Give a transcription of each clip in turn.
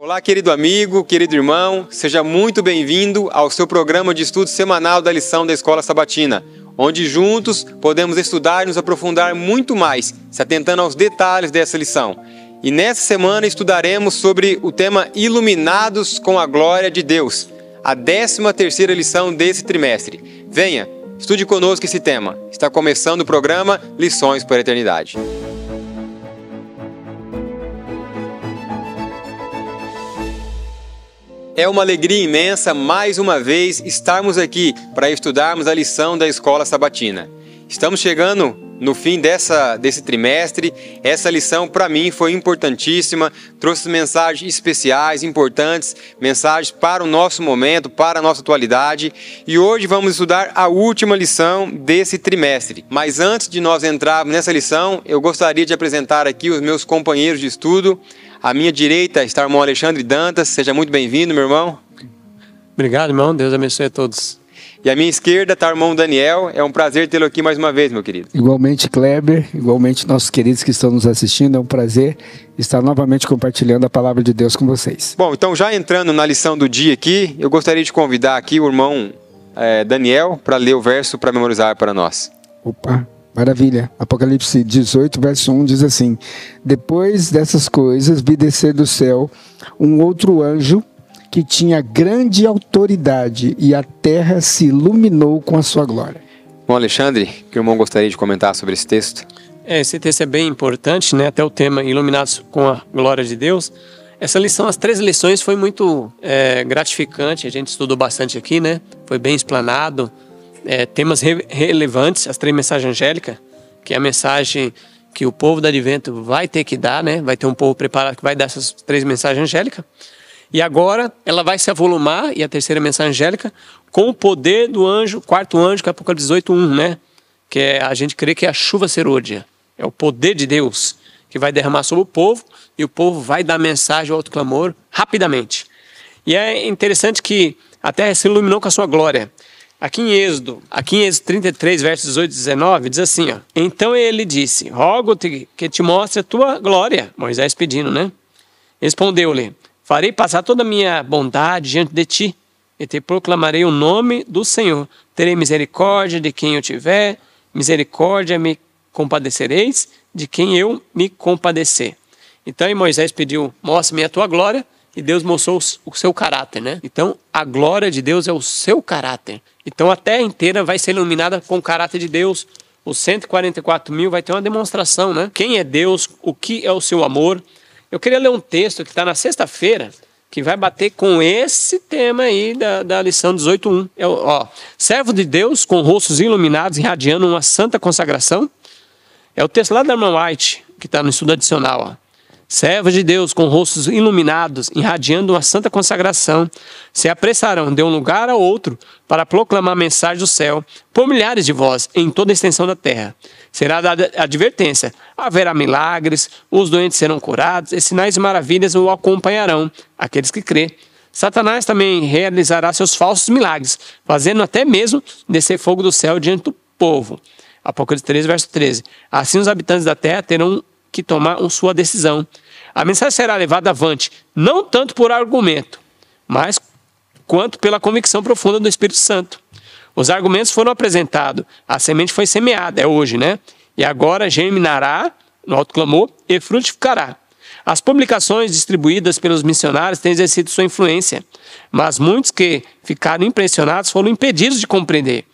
Olá, querido amigo, querido irmão, seja muito bem-vindo ao seu programa de estudo semanal da lição da Escola Sabatina, onde juntos podemos estudar e nos aprofundar muito mais, se atentando aos detalhes dessa lição. E nessa semana estudaremos sobre o tema Iluminados com a Glória de Deus, a 13ª lição desse trimestre. Venha, estude conosco esse tema. Está começando o programa Lições para a Eternidade. É uma alegria imensa, mais uma vez, estarmos aqui para estudarmos a lição da Escola Sabatina. Estamos chegando no fim desse trimestre. Essa lição, para mim, foi importantíssima, trouxe mensagens especiais, importantes, mensagens para o nosso momento, para a nossa atualidade. E hoje vamos estudar a última lição desse trimestre. Mas antes de nós entrarmos nessa lição, eu gostaria de apresentar aqui os meus companheiros de estudo. À minha direita está o irmão Alexandre Dantas. Seja muito bem-vindo, meu irmão. Obrigado, irmão. Deus abençoe a todos. E à minha esquerda está o irmão Daniel. É um prazer tê-lo aqui mais uma vez, meu querido. Igualmente, Kleber. Igualmente, nossos queridos que estão nos assistindo. É um prazer estar novamente compartilhando a palavra de Deus com vocês. Bom, então já entrando na lição do dia aqui, eu gostaria de convidar aqui o irmão Daniel para ler o verso para memorizar para nós. Opa! Maravilha. Apocalipse 18, verso 1 diz assim: Depois dessas coisas, vi descer do céu um outro anjo que tinha grande autoridade e a terra se iluminou com a sua glória. Bom, Alexandre, que o irmão gostaria de comentar sobre esse texto? Esse texto é bem importante, né? Até o tema Iluminados com a Glória de Deus. Essa lição, as 3 lições, foi muito gratificante. A gente estudou bastante aqui, né? Foi bem explanado. Temas relevantes, as 3 mensagens angélicas, que é a mensagem que o povo do Advento vai ter que dar, né? Vai ter um povo preparado que vai dar essas 3 mensagens angélicas. E agora ela vai se avolumar, e a 3ª mensagem angélica, com o poder do anjo, 4º anjo, que é Apocalipse 18:1, né? Que a gente crê que é a chuva serôdia. É o poder de Deus que vai derramar sobre o povo, e o povo vai dar mensagem ao autoclamor rapidamente. E é interessante que a terra se iluminou com a sua glória. Aqui em Êxodo 33, versos 18 e 19, diz assim, ó: Então ele disse, rogo-te que te mostre a tua glória. Moisés pedindo, né? Respondeu-lhe, farei passar toda a minha bondade diante de ti, e te proclamarei o nome do Senhor. Terei misericórdia de quem eu tiver, misericórdia me compadecereis de quem eu me compadecer. Então Moisés pediu, mostra-me a tua glória, e Deus mostrou o seu caráter, né? Então, a glória de Deus é o seu caráter. Então, a terra inteira vai ser iluminada com o caráter de Deus. Os 144 mil vai ter uma demonstração, né? Quem é Deus? O que é o seu amor? Eu queria ler um texto que está na sexta-feira, que vai bater com esse tema aí da lição 18:1. Servo de Deus com rostos iluminados, irradiando uma santa consagração. É o texto lá da irmã White, que está no estudo adicional, ó. Servos de Deus com rostos iluminados, irradiando uma santa consagração, se apressarão de um lugar a outro para proclamar a mensagem do céu por milhares de vozes em toda a extensão da terra. Será dada advertência, haverá milagres, os doentes serão curados e sinais e maravilhas o acompanharão, aqueles que crê. Satanás também realizará seus falsos milagres, fazendo até mesmo descer fogo do céu diante do povo. Apocalipse 3, verso 13. Assim os habitantes da terra terão que tomar sua decisão. A mensagem será levada avante, não tanto por argumento, mas quanto pela convicção profunda do Espírito Santo. Os argumentos foram apresentados, a semente foi semeada, é hoje, né? E agora germinará no alto clamor e frutificará. As publicações distribuídas pelos missionários têm exercido sua influência, mas muitos que ficaram impressionados foram impedidos de compreender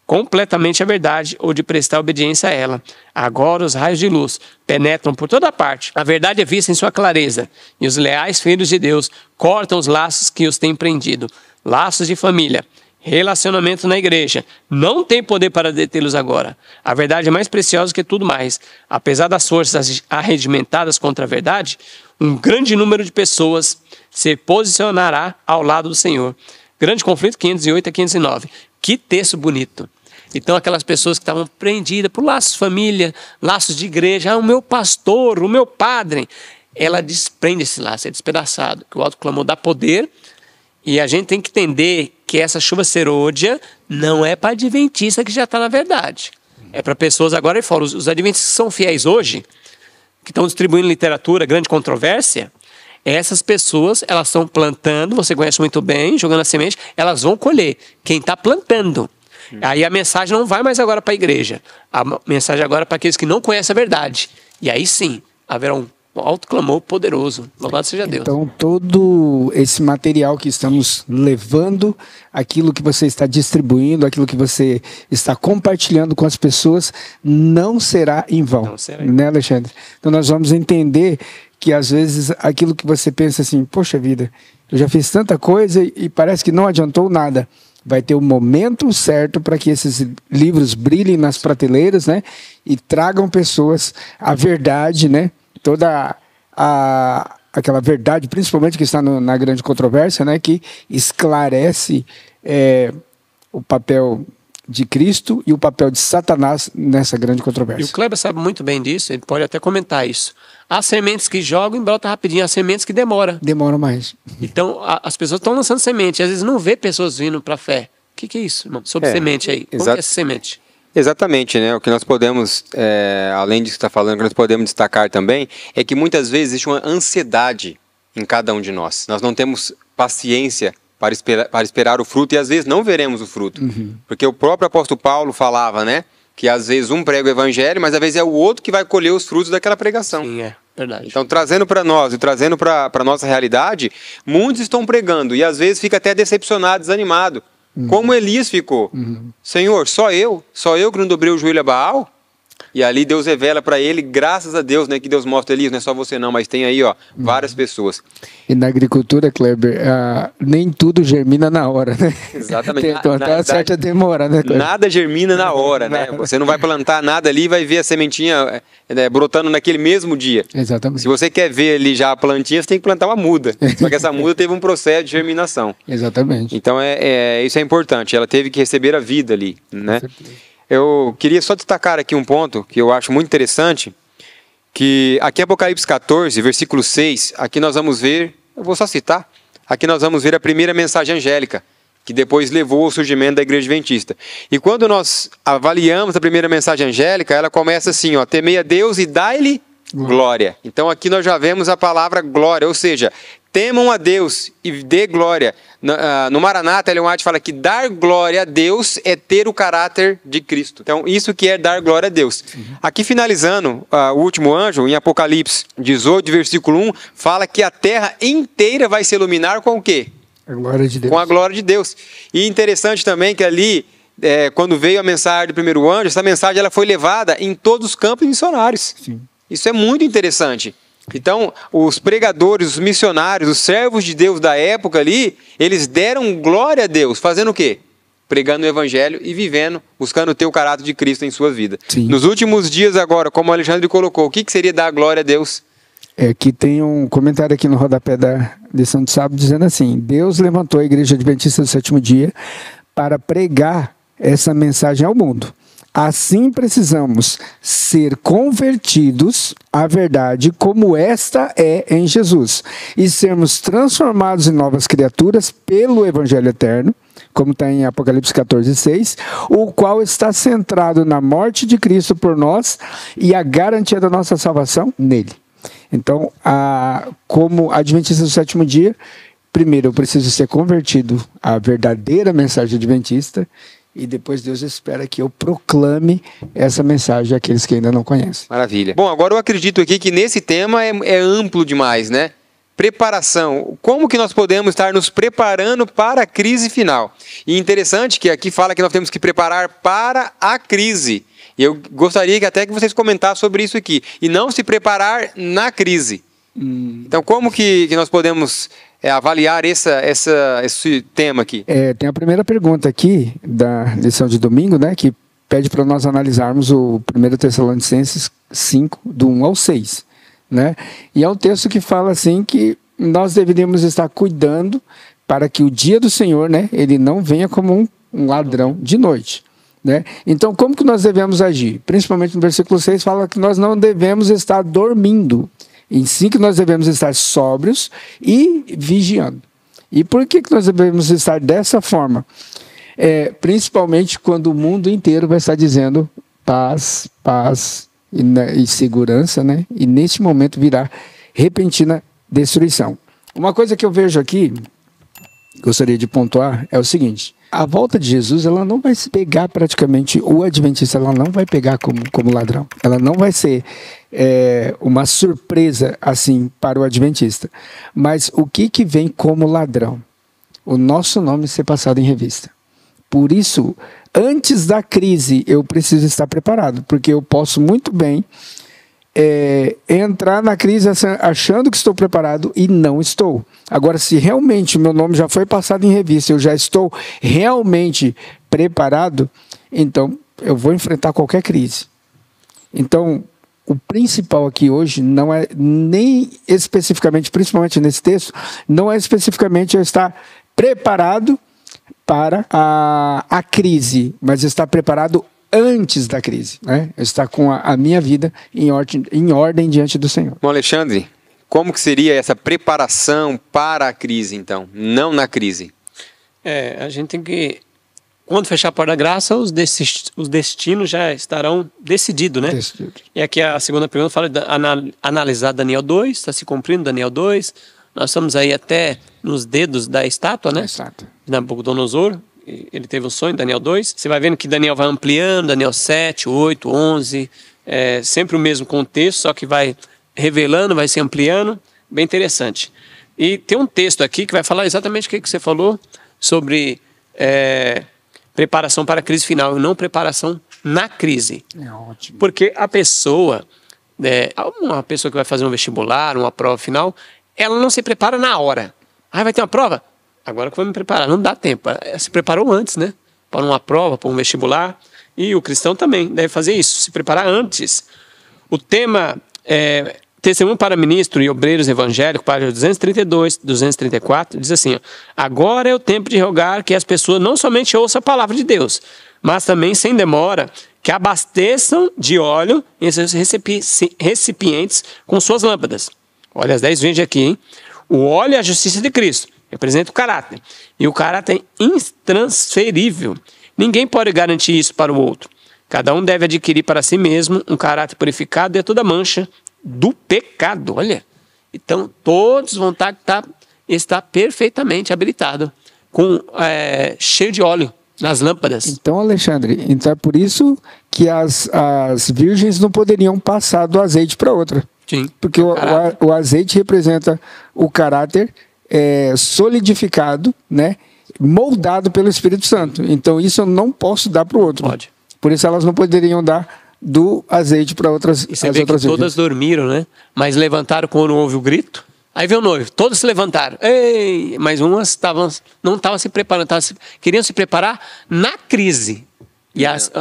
completamente a verdade ou de prestar obediência a ela. Agora os raios de luz penetram por toda parte. A verdade é vista em sua clareza, e os leais filhos de Deus cortam os laços que os têm prendido. Laços de família, relacionamento na igreja, não tem poder para detê-los agora. A verdade é mais preciosa que tudo mais. Apesar das forças arregimentadas contra a verdade, um grande número de pessoas se posicionará ao lado do Senhor. Grande conflito, 508 a 509. Que texto bonito. Então, aquelas pessoas que estavam prendidas por laços de família, laços de igreja, o meu pastor, o meu padre, ela desprende esse laço, é despedaçado, que o alto clamor dá poder, e a gente tem que entender que essa chuva serôdia não é para adventista que já está na verdade. É para pessoas agora e fora. Os adventistas que são fiéis hoje, que estão distribuindo literatura, grande controvérsia, Essas pessoas, elas estão plantando, você conhece muito bem, jogando a semente, elas vão colher. Quem está plantando. Aí a mensagem não vai mais agora para a igreja. A mensagem agora é para aqueles que não conhecem a verdade. E aí sim, haverá um alto clamor poderoso. Louvado seja Deus. Então, todo esse material que estamos levando, aquilo que você está distribuindo, aquilo que você está compartilhando com as pessoas, não será em vão. Não será. Né, Alexandre? Então, nós vamos entender que, às vezes, aquilo que você pensa assim, poxa vida, eu já fiz tanta coisa e parece que não adiantou nada. Vai ter o momento certo para que esses livros brilhem nas prateleiras, né? E tragam pessoas a verdade, né? Toda aquela verdade, principalmente que está na grande controvérsia, né? Que esclarece o papel de Cristo e o papel de Satanás nessa grande controvérsia. E o Kleber sabe muito bem disso, ele pode até comentar isso. Há sementes que jogam e brotam rapidinho, há sementes que demoram. Demora mais. Então, as pessoas estão lançando semente, às vezes não vê pessoas vindo para a fé. O que é isso, irmão? Sobre semente aí. Como é essa semente? Exatamente, né? O que nós podemos, além disso que está falando, o que nós podemos destacar também é que muitas vezes existe uma ansiedade em cada um de nós. Nós não temos paciência para esperar o fruto e às vezes não veremos o fruto. Uhum. Porque o próprio apóstolo Paulo falava, né? Que às vezes um prega o evangelho, mas às vezes é o outro que vai colher os frutos daquela pregação. Sim, é verdade. Então, trazendo para nós e trazendo para a nossa realidade, muitos estão pregando e às vezes fica até decepcionado, desanimado. Como Elias ficou. Senhor, só eu que não dobrei o joelho a Baal? E ali Deus revela para ele, graças a Deus, né, que Deus mostra, Elias, não é só você não, mas tem aí, várias pessoas. E na agricultura, Kleber, nem tudo germina na hora, né? Exatamente. Então, uma certa demora, né, Kleber? Nada germina na hora, né? Você não vai plantar nada ali e vai ver a sementinha brotando naquele mesmo dia. Exatamente. Se você quer ver ali já a plantinha, você tem que plantar uma muda. Só que essa muda teve um processo de germinação. Exatamente. Então, isso é importante. Ela teve que receber a vida ali, né? Com certeza. Eu queria só destacar aqui um ponto que eu acho muito interessante, que aqui em Apocalipse 14, versículo 6, aqui nós vamos ver, eu vou só citar, aqui nós vamos ver a primeira mensagem angélica, que depois levou ao surgimento da igreja adventista. E quando nós avaliamos a primeira mensagem angélica, ela começa assim, temei a Deus e dai-lhe glória. Então aqui nós já vemos a palavra glória, ou seja, temam a Deus e dê glória. No Maranata, Ellen White fala que dar glória a Deus é ter o caráter de Cristo. Então, isso que é dar glória a Deus. Aqui, finalizando, o último anjo, em Apocalipse 18, versículo 1, fala que a terra inteira vai se iluminar com o quê? A glória de Deus. Com a glória de Deus. E interessante também que ali, quando veio a mensagem do primeiro anjo, essa mensagem ela foi levada em todos os campos missionários. Sim. Isso é muito interessante. Então, os pregadores, os missionários, os servos de Deus da época ali, eles deram glória a Deus, fazendo o quê? Pregando o evangelho e vivendo, buscando ter o caráter de Cristo em sua vida. Sim. Nos últimos dias agora, como o Alexandre colocou, o que seria dar glória a Deus? Que tem um comentário aqui no rodapé da lição de sábado dizendo assim: Deus levantou a igreja adventista do sétimo dia para pregar essa mensagem ao mundo. Assim precisamos ser convertidos à verdade como esta é em Jesus e sermos transformados em novas criaturas pelo Evangelho Eterno, como está em Apocalipse 14, 6, o qual está centrado na morte de Cristo por nós e a garantia da nossa salvação nele. Então, como adventista do sétimo dia, primeiro eu preciso ser convertido à verdadeira mensagem adventista, e depois Deus espera que eu proclame essa mensagem àqueles que ainda não conhecem. Maravilha. Bom, agora eu acredito aqui que nesse tema é amplo demais, né? Preparação. Como que nós podemos estar nos preparando para a crise final? E interessante que aqui fala que nós temos que preparar para a crise. E eu gostaria que até que vocês comentassem sobre isso aqui. E não se preparar na crise. Então, como que nós podemos avaliar esse tema aqui? Tem a primeira pergunta aqui da lição de domingo, né, que pede para nós analisarmos o 1 Tessalonicenses 5, do 1 ao 6. Né? E é um texto que fala assim que nós deveríamos estar cuidando para que o dia do Senhor, né, ele não venha como um ladrão de noite. Né? Então, como que nós devemos agir? Principalmente no versículo 6 fala que nós não devemos estar dormindo. Em si que nós devemos estar sóbrios e vigiando. E por que nós devemos estar dessa forma? Principalmente quando o mundo inteiro vai estar dizendo paz, paz e segurança, né? E neste momento virá repentina destruição. Uma coisa que eu vejo aqui, gostaria de pontuar, é o seguinte: a volta de Jesus, ela não vai pegar praticamente o adventista, ela não vai pegar como ladrão. Ela não vai ser uma surpresa assim para o adventista. Mas o que vem como ladrão? O nosso nome ser passado em revista. Por isso, antes da crise, eu preciso estar preparado, porque eu posso muito bem entrar na crise achando que estou preparado e não estou. Agora, se realmente o meu nome já foi passado em revista, eu já estou realmente preparado, então eu vou enfrentar qualquer crise. Então, o principal aqui hoje não é nem especificamente, principalmente nesse texto, não é especificamente eu estar preparado para a crise, mas estar preparado antes da crise, né? Estar com a minha vida em ordem diante do Senhor. Bom, Alexandre, como que seria essa preparação para a crise, então? Não na crise. A gente tem que, quando fechar a porta da graça, os destinos já estarão decididos, né? Decidido. E aqui a segunda pergunta fala de analisar Daniel 2, está se cumprindo Daniel 2. Nós estamos aí até nos dedos da estátua, né? Exato. Nabucodonosor. Ele teve um sonho, Daniel 2. Você vai vendo que Daniel vai ampliando, Daniel 7, 8, 11. Sempre o mesmo contexto, só que vai revelando, vai se ampliando. Bem interessante. E tem um texto aqui que vai falar exatamente o que você falou sobre preparação para a crise final e não preparação na crise. É ótimo. Porque a pessoa, uma pessoa que vai fazer um vestibular, uma prova final, ela não se prepara na hora. Vai ter uma prova? Agora que eu vou me preparar. Não dá tempo. Ela se preparou antes, né? Para uma prova, para um vestibular. E o cristão também deve fazer isso, se preparar antes. O tema Testemunho para Ministro e Obreiros Evangélicos, página 232, 234, diz assim: agora é o tempo de rogar que as pessoas não somente ouçam a palavra de Deus, mas também, sem demora, que abasteçam de óleo em seus recipientes com suas lâmpadas. Olha as 10 virgens aqui, hein? O óleo é a justiça de Cristo, representa o caráter. E o caráter é intransferível. Ninguém pode garantir isso para o outro. Cada um deve adquirir para si mesmo um caráter purificado de toda mancha do pecado. Olha, então todos vão estar perfeitamente habilitados, cheio de óleo nas lâmpadas. Então, Alexandre, então é por isso que as virgens não poderiam passar do azeite para outra. Sim. Porque o azeite representa o caráter solidificado, né, moldado pelo Espírito Santo. Então isso eu não posso dar para o outro. Pode. Por isso elas não poderiam dar do azeite para outras. E você vê que todas dormiram, né? Mas levantaram quando houve o grito. Aí veio o noivo, todos se levantaram. Ei! Mas umas não estavam se preparando, queriam se preparar na crise. E as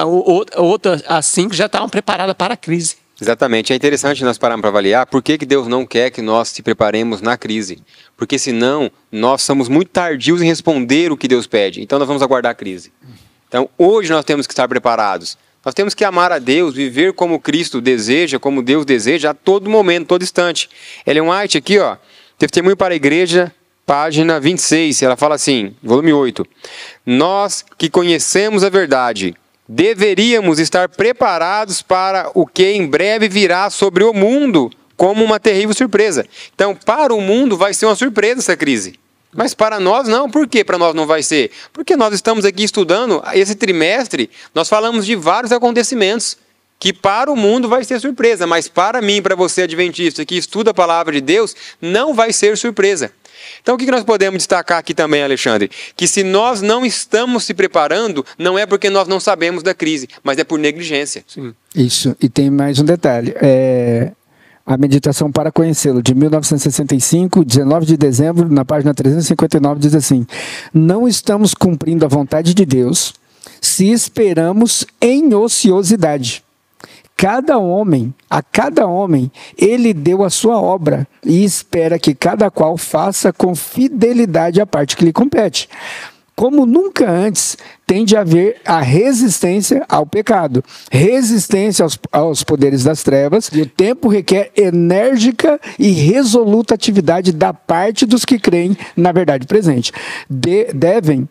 outras, as 5 já estavam preparadas para a crise. Exatamente. É interessante nós pararmos para avaliar por que Deus não quer que nós se preparemos na crise. Porque senão nós somos muito tardios em responder o que Deus pede. Então nós vamos aguardar a crise. Então hoje nós temos que estar preparados. Nós temos que amar a Deus, viver como Cristo deseja, como Deus deseja, a todo momento, todo instante. Ellen White aqui, ó, Testemunho para a Igreja, página 26, ela fala assim, volume 8. Nós que conhecemos a verdade, deveríamos estar preparados para o que em breve virá sobre o mundo como uma terrível surpresa. Então, para o mundo vai ser uma surpresa essa crise. Mas para nós não. Por que para nós não vai ser? Porque nós estamos aqui estudando, esse trimestre, nós falamos de vários acontecimentos que para o mundo vai ser surpresa, mas para mim, para você adventista que estuda a palavra de Deus, não vai ser surpresa. Então o que nós podemos destacar aqui também, Alexandre? Que se nós não estamos se preparando, não é porque nós não sabemos da crise, mas é por negligência. Sim. Isso, e tem mais um detalhe. A Meditação para Conhecê-lo, de 1965, 19 de dezembro, na página 359, diz assim: não estamos cumprindo a vontade de Deus se esperamos em ociosidade. A cada homem, ele deu a sua obra e espera que cada qual faça com fidelidade a parte que lhe compete. Como nunca antes, tem de haver a resistência ao pecado, resistência aos poderes das trevas, e o tempo requer enérgica e resoluta atividade da parte dos que creem na verdade presente. Devem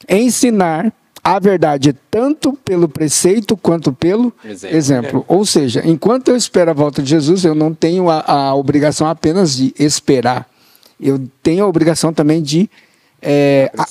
ensinar a verdade tanto pelo preceito quanto pelo exemplo. Ou seja, enquanto eu espero a volta de Jesus, eu não tenho a obrigação apenas de esperar. Eu tenho a obrigação também de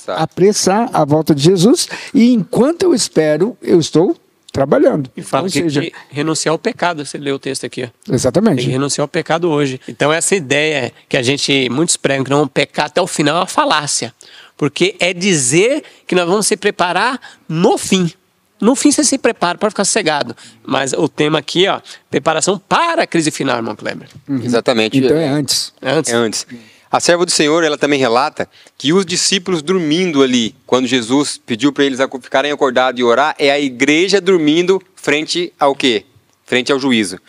apressar a volta de Jesus. E enquanto eu espero, eu estou trabalhando. E fala que renunciar ao pecado. Você leu o texto aqui. Ó. Exatamente. Tem que renunciar ao pecado hoje. Então essa ideia que muitos pregam que não vão pecar até o final é uma falácia. Porque é dizer que nós vamos se preparar no fim. No fim você se prepara para ficar sossegado. Mas o tema aqui, ó, preparação para a crise final, irmão Kleber. Exatamente. Então é antes. É antes. A serva do Senhor, ela também relata que os discípulos dormindo ali, quando Jesus pediu para eles ficarem acordados e orar, é a igreja dormindo frente ao quê? Frente ao juízo.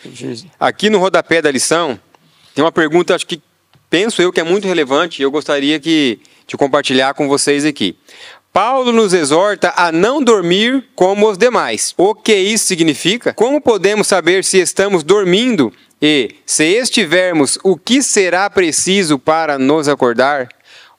Aqui no rodapé da lição, tem uma pergunta, acho que penso eu que é muito relevante e eu gostaria de compartilhar com vocês aqui. Paulo nos exorta a não dormir como os demais. O que isso significa? Como podemos saber se estamos dormindo? E, se estivermos, o que será preciso para nos acordar?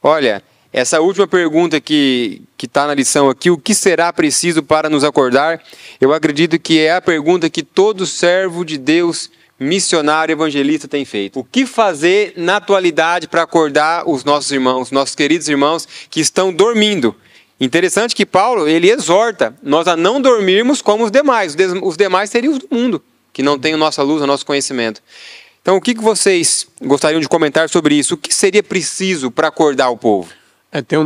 Olha, essa última pergunta que está na lição aqui, o que será preciso para nos acordar? Eu acredito que é a pergunta que todo servo de Deus, missionário, evangelista tem feito. O que fazer na atualidade para acordar os nossos irmãos, nossos queridos irmãos que estão dormindo? Interessante que Paulo, ele exorta nós a não dormirmos como os demais. Os demais seriam os do mundo, que não têm a nossa luz, o nosso conhecimento. Então, o que vocês gostariam de comentar sobre isso? O que seria preciso para acordar o povo? Tem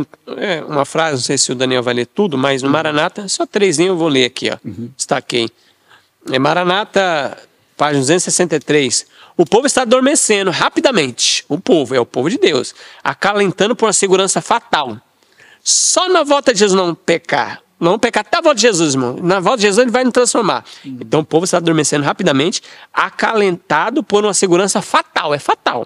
uma frase, não sei se o Daniel vai ler tudo, mas no Maranata, só 3 eu vou ler aqui, ó. Destaquei. Maranata, página 263. O povo está adormecendo rapidamente. O povo, é o povo de Deus, acalentando por uma segurança fatal. Só na volta de Jesus não pecar. Não pecar até a volta de Jesus, irmão. Na volta de Jesus ele vai nos transformar. Então o povo está adormecendo rapidamente, acalentado por uma segurança fatal. É fatal.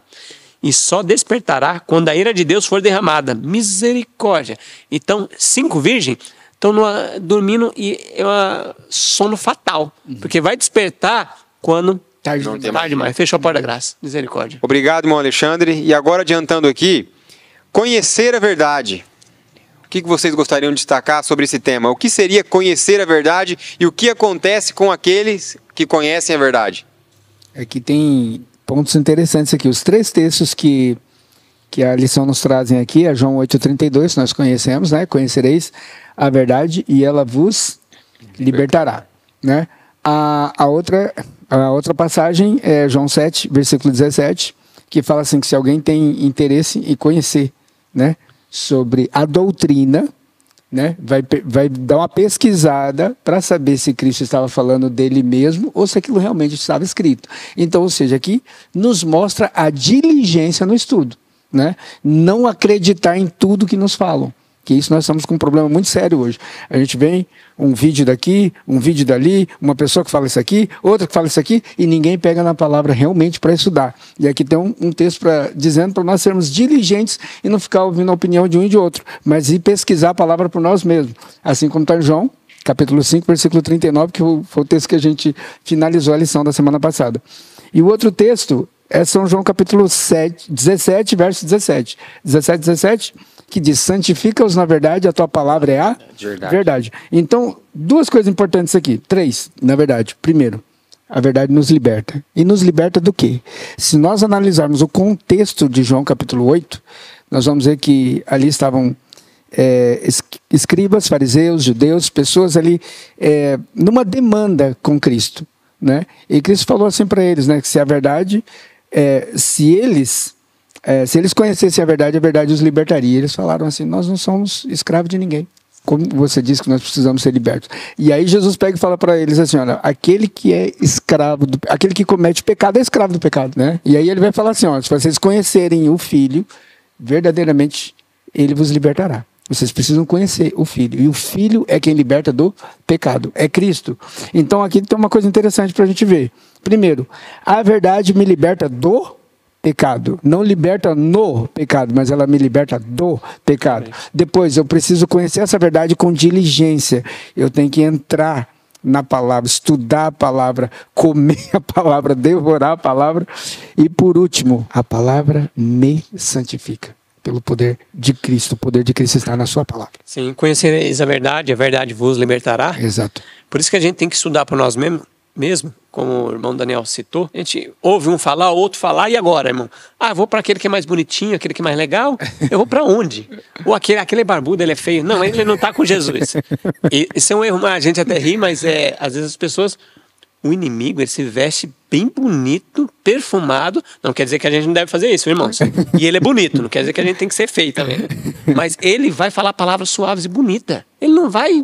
E só despertará quando a ira de Deus for derramada. Misericórdia. Então, 5 virgens estão dormindo e é um sono fatal. Porque vai despertar quando... Tarde demais. Fechou a porta da graça. Misericórdia. Obrigado, irmão Alexandre. E agora, adiantando aqui, conhecer a verdade. O que vocês gostariam de destacar sobre esse tema? O que seria conhecer a verdade e o que acontece com aqueles que conhecem a verdade? Aqui tem pontos interessantes aqui. Os 3 textos que a lição nos trazem aqui, é João 8,32, nós conhecemos, né? Conhecereis a verdade e ela vos libertará, né? A outra passagem é João 7, versículo 17, que fala assim que se alguém tem interesse em conhecer, né, sobre a doutrina, né, vai dar uma pesquisada para saber se Cristo estava falando dele mesmo ou se aquilo realmente estava escrito. Então, ou seja, aqui nos mostra a diligência no estudo, né? Não acreditar em tudo que nos falam. Que isso nós estamos com um problema muito sério hoje. A gente vem, um vídeo daqui, um vídeo dali, uma pessoa que fala isso aqui, outra que fala isso aqui, e ninguém pega na palavra realmente para estudar. E aqui tem um texto dizendo para nós sermos diligentes e não ficar ouvindo a opinião de um e de outro, mas ir pesquisar a palavra por nós mesmos. Assim como está em João, capítulo 5, versículo 39, que foi o texto que a gente finalizou a lição da semana passada. E o outro texto é São João capítulo 17, verso 17. 17, que diz, santifica-os na verdade, a tua palavra é a verdade. Então, 2 coisas importantes aqui, 3, na verdade. Primeiro, a verdade nos liberta. E nos liberta do quê? Se nós analisarmos o contexto de João capítulo 8, nós vamos ver que ali estavam escribas, fariseus, judeus, pessoas ali numa demanda com Cristo, né? E Cristo falou assim para eles, né, que se a verdade, se eles conhecessem a verdade os libertaria. Eles falaram assim, nós não somos escravos de ninguém. Como você disse que nós precisamos ser libertos. E aí Jesus pega e fala para eles assim, olha, aquele que é escravo, aquele que comete pecado é escravo do pecado, né? E aí ele vai falar assim, olha, se vocês conhecerem o Filho, verdadeiramente ele vos libertará. Vocês precisam conhecer o Filho. E o Filho é quem liberta do pecado. É Cristo. Então aqui tem uma coisa interessante para a gente ver. Primeiro, a verdade me liberta do pecado. Não liberta no pecado, mas ela me liberta do pecado. Depois, eu preciso conhecer essa verdade com diligência. Eu tenho que entrar na palavra, estudar a palavra, comer a palavra, devorar a palavra. E por último, a palavra me santifica. pelo poder de Cristo. O poder de Cristo está na sua palavra. Sim, conhecereis a verdade vos libertará. Exato. Por isso que a gente tem que estudar por nós mesmo, como o irmão Daniel citou. A gente ouve um falar, outro falar, e agora, irmão? Eu vou para aquele que é mais bonitinho, aquele que é mais legal? Eu vou para onde? Ou aquele barbudo, ele é feio? Não, ele não está com Jesus. E isso é um erro, a gente até ri, mas às vezes as pessoas... O inimigo, ele se veste bem bonito, perfumado. Não quer dizer que a gente não deve fazer isso, irmãos. E ele é bonito, não quer dizer que a gente tem que ser feio também. Mas ele vai falar palavras suaves e bonitas. Ele não vai...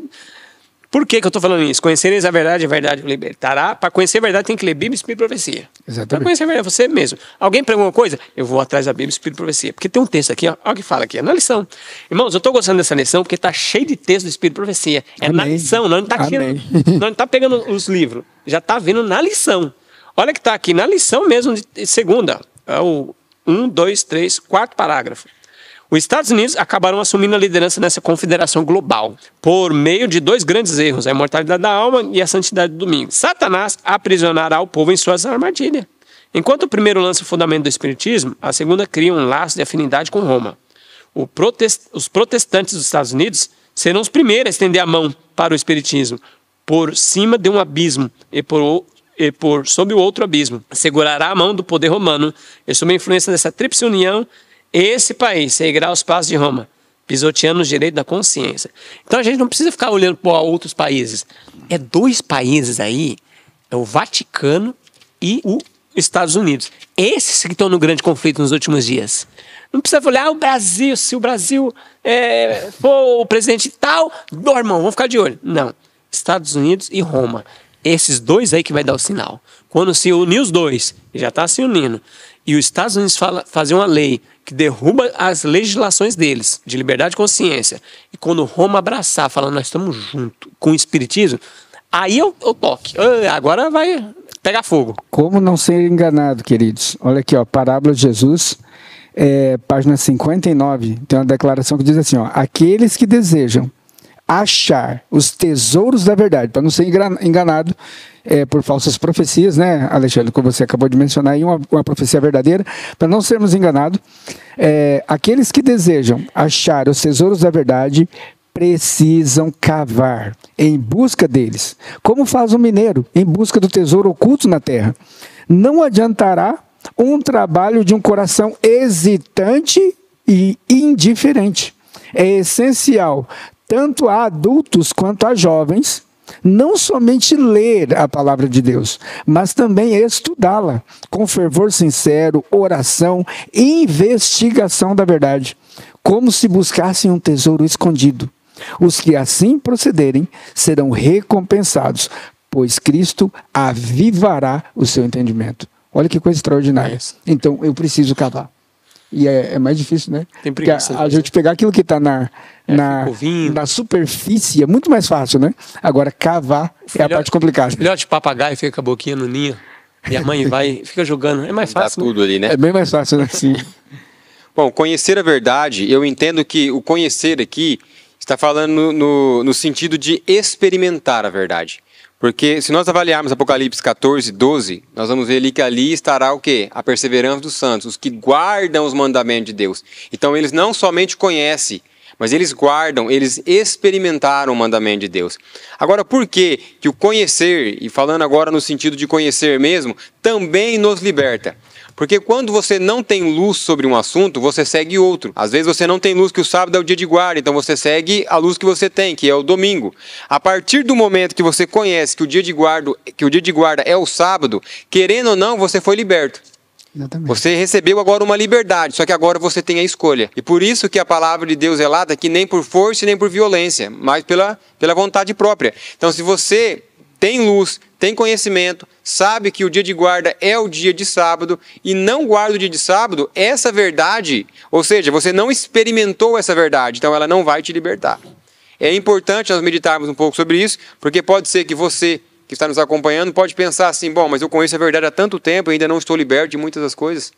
Por que eu estou falando isso? Conhecereis a verdade o libertará. Para conhecer a verdade tem que ler Bíblia, Espírito e Profecia. Exatamente. Para conhecer a verdade, você mesmo. Alguém pregou uma coisa? Eu vou atrás da Bíblia, Espírito e Profecia. Porque tem um texto aqui, ó, olha o que fala aqui, é na lição. Irmãos, eu estou gostando dessa lição porque está cheio de texto do Espírito e Profecia. É na lição, não está aqui. Não está pegando os livros. Já está vendo na lição. Olha que está aqui, na lição mesmo de segunda. É o 1, 2, 3, 4 parágrafo. Os Estados Unidos acabaram assumindo a liderança nessa confederação global por meio de 2 grandes erros, a imortalidade da alma e a santidade do domingo. Satanás aprisionará o povo em suas armadilhas. Enquanto o primeiro lança o fundamento do espiritismo, a segunda cria um laço de afinidade com Roma. Os protestantes dos Estados Unidos serão os primeiros a estender a mão para o espiritismo, por cima de um abismo e por sob o outro abismo. Segurará a mão do poder romano e sob a influência dessa tríplice união, esse país seguirá os passos de Roma, pisoteando os direitos da consciência. Então a gente não precisa ficar olhando para outros países. É 2 países aí, é o Vaticano e os Estados Unidos. Esses que estão no grande conflito nos últimos dias. Não precisa olhar o Brasil, se o Brasil for o presidente tal, irmão, vamos ficar de olho. Não, Estados Unidos e Roma. Esses 2 aí que vai dar o sinal. Quando se unir os 2, já está se unindo, e os Estados Unidos fazer uma lei que derruba as legislações deles, de liberdade de consciência, e quando Roma abraçar, falando nós estamos juntos com o espiritismo, aí eu toque. Agora vai pegar fogo. Como não ser enganado, queridos? Olha aqui, ó, Parábola de Jesus, página 59, tem uma declaração que diz assim, ó, aqueles que desejam achar os tesouros da verdade, para não ser enganado por falsas profecias, né, Alexandre, como você acabou de mencionar aí, uma profecia verdadeira, para não sermos enganados, aqueles que desejam achar os tesouros da verdade precisam cavar em busca deles, como faz o mineiro em busca do tesouro oculto na terra. Não adiantará um trabalho de um coração hesitante e indiferente. É essencial tanto a adultos quanto a jovens, não somente ler a palavra de Deus, mas também estudá-la com fervor sincero, oração e investigação da verdade, como se buscassem um tesouro escondido. Os que assim procederem serão recompensados, pois Cristo avivará o seu entendimento. Olha que coisa extraordinária. Então, eu preciso cavar. E é mais difícil, né? Tem preguiça. A gente pegar aquilo que está na superfície é muito mais fácil, né? Agora, cavar é a parte complicada. Filhote de papagaio fica com a boquinha no ninho e a mãe vai fica jogando. É mais fácil. Dá tudo ali, né? É bem mais fácil, né? Sim. Bom, conhecer a verdade, eu entendo que o conhecer aqui está falando no sentido de experimentar a verdade. Porque se nós avaliarmos Apocalipse 14, 12, nós vamos ver ali que ali estará o quê? A perseverança dos santos, os que guardam os mandamentos de Deus. Então eles não somente conhecem, mas eles guardam, eles experimentaram o mandamento de Deus. Agora, por que o conhecer, e falando agora no sentido de conhecer mesmo, também nos liberta? Porque quando você não tem luz sobre um assunto, você segue outro. Às vezes você não tem luz, que o sábado é o dia de guarda, então você segue a luz que você tem, que é o domingo. A partir do momento que você conhece que o dia de guarda é o sábado, querendo ou não, você foi liberto. Exatamente. Você recebeu agora uma liberdade, só que agora você tem a escolha. E por isso que a palavra de Deus relata que nem por força e nem por violência, mas pela vontade própria. Então, se você tem luz, tem conhecimento, sabe que o dia de guarda é o dia de sábado e não guarda o dia de sábado, essa verdade, ou seja, você não experimentou essa verdade, então ela não vai te libertar. É importante nós meditarmos um pouco sobre isso, porque pode ser que você que está nos acompanhando pode pensar assim, bom, mas eu conheço a verdade há tanto tempo e ainda não estou liberto de muitas das coisas.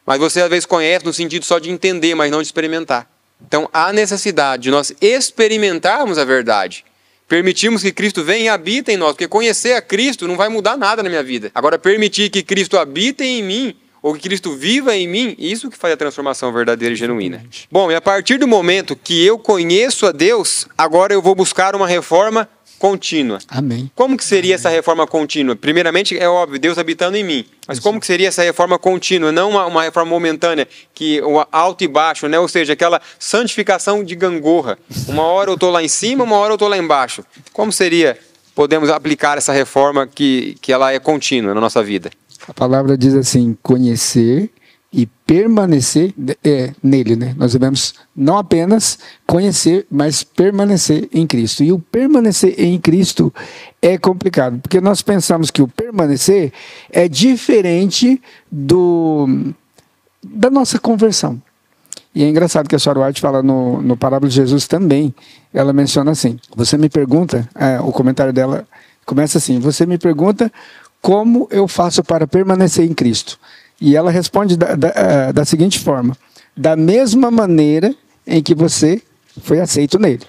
Mas você às vezes conhece no sentido só de entender, mas não de experimentar. Então há necessidade de nós experimentarmos a verdade. Permitirmos que Cristo venha e habite em nós, porque conhecer a Cristo não vai mudar nada na minha vida. Agora, permitir que Cristo habite em mim, ou que Cristo viva em mim, isso que faz a transformação verdadeira e genuína. Bom, e a partir do momento que eu conheço a Deus, agora eu vou buscar uma reforma contínua. Amém. Como que seria essa reforma contínua? Primeiramente, é óbvio, Deus habitando em mim. Mas como que seria essa reforma contínua? Não uma reforma momentânea, que o alto e baixo, né? Ou seja, aquela santificação de gangorra. Uma hora eu estou lá em cima, uma hora eu estou lá embaixo. Como seria, podemos aplicar essa reforma que ela é contínua na nossa vida? A palavra diz assim, conhecer e permanecer nele, né? Nós devemos não apenas conhecer, mas permanecer em Cristo. E o permanecer em Cristo é complicado, porque nós pensamos que o permanecer é diferente da nossa conversão. E é engraçado que a Sra. White fala no Parábola de Jesus também, ela menciona assim, você me pergunta, o comentário dela começa assim, você me pergunta como eu faço para permanecer em Cristo? E ela responde da seguinte forma, da mesma maneira em que você foi aceito nele,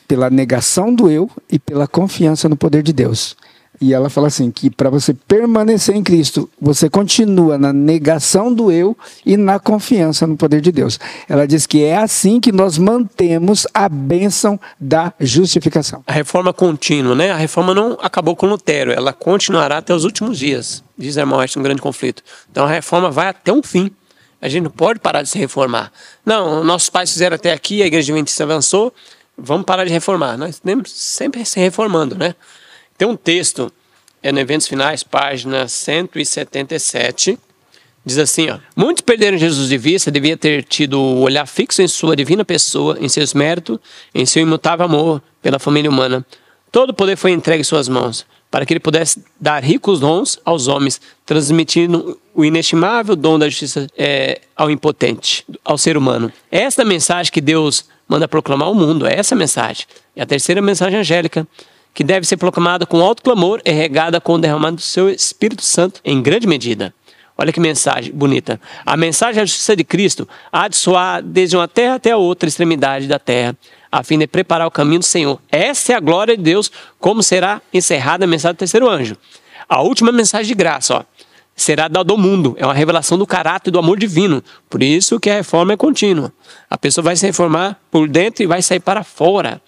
pela negação do eu e pela confiança no poder de Deus. E ela fala assim, que para você permanecer em Cristo, você continua na negação do eu e na confiança no poder de Deus. Ela diz que é assim que nós mantemos a bênção da justificação. A reforma contínua, né? A reforma não acabou com Lutero, ela continuará até os últimos dias, diz Ellen White, um grande conflito. Então a reforma vai até um fim. A gente não pode parar de se reformar. Não, nossos pais fizeram até aqui, a igreja adventista avançou, vamos parar de reformar. Nós temos sempre se reformando, né? Tem um texto, no Eventos Finais, página 177, diz assim, ó, muitos perderam Jesus de vista, devia ter tido o olhar fixo em sua divina pessoa, em seus méritos, em seu imutável amor pela família humana. Todo o poder foi entregue em suas mãos, para que ele pudesse dar ricos dons aos homens, transmitindo o inestimável dom da justiça ao impotente, ao ser humano. É esta mensagem que Deus manda proclamar ao mundo, é essa mensagem. É a terceira mensagem angélica, que deve ser proclamada com alto clamor e regada com o derramamento do seu Espírito Santo em grande medida. Olha que mensagem bonita. A mensagem da justiça de Cristo há de soar desde uma terra até a outra extremidade da terra, a fim de preparar o caminho do Senhor. Essa é a glória de Deus, como será encerrada a mensagem do terceiro anjo. A última mensagem de graça, ó, será dada ao mundo. É uma revelação do caráter e do amor divino. Por isso que a reforma é contínua. A pessoa vai se reformar por dentro e vai sair para fora.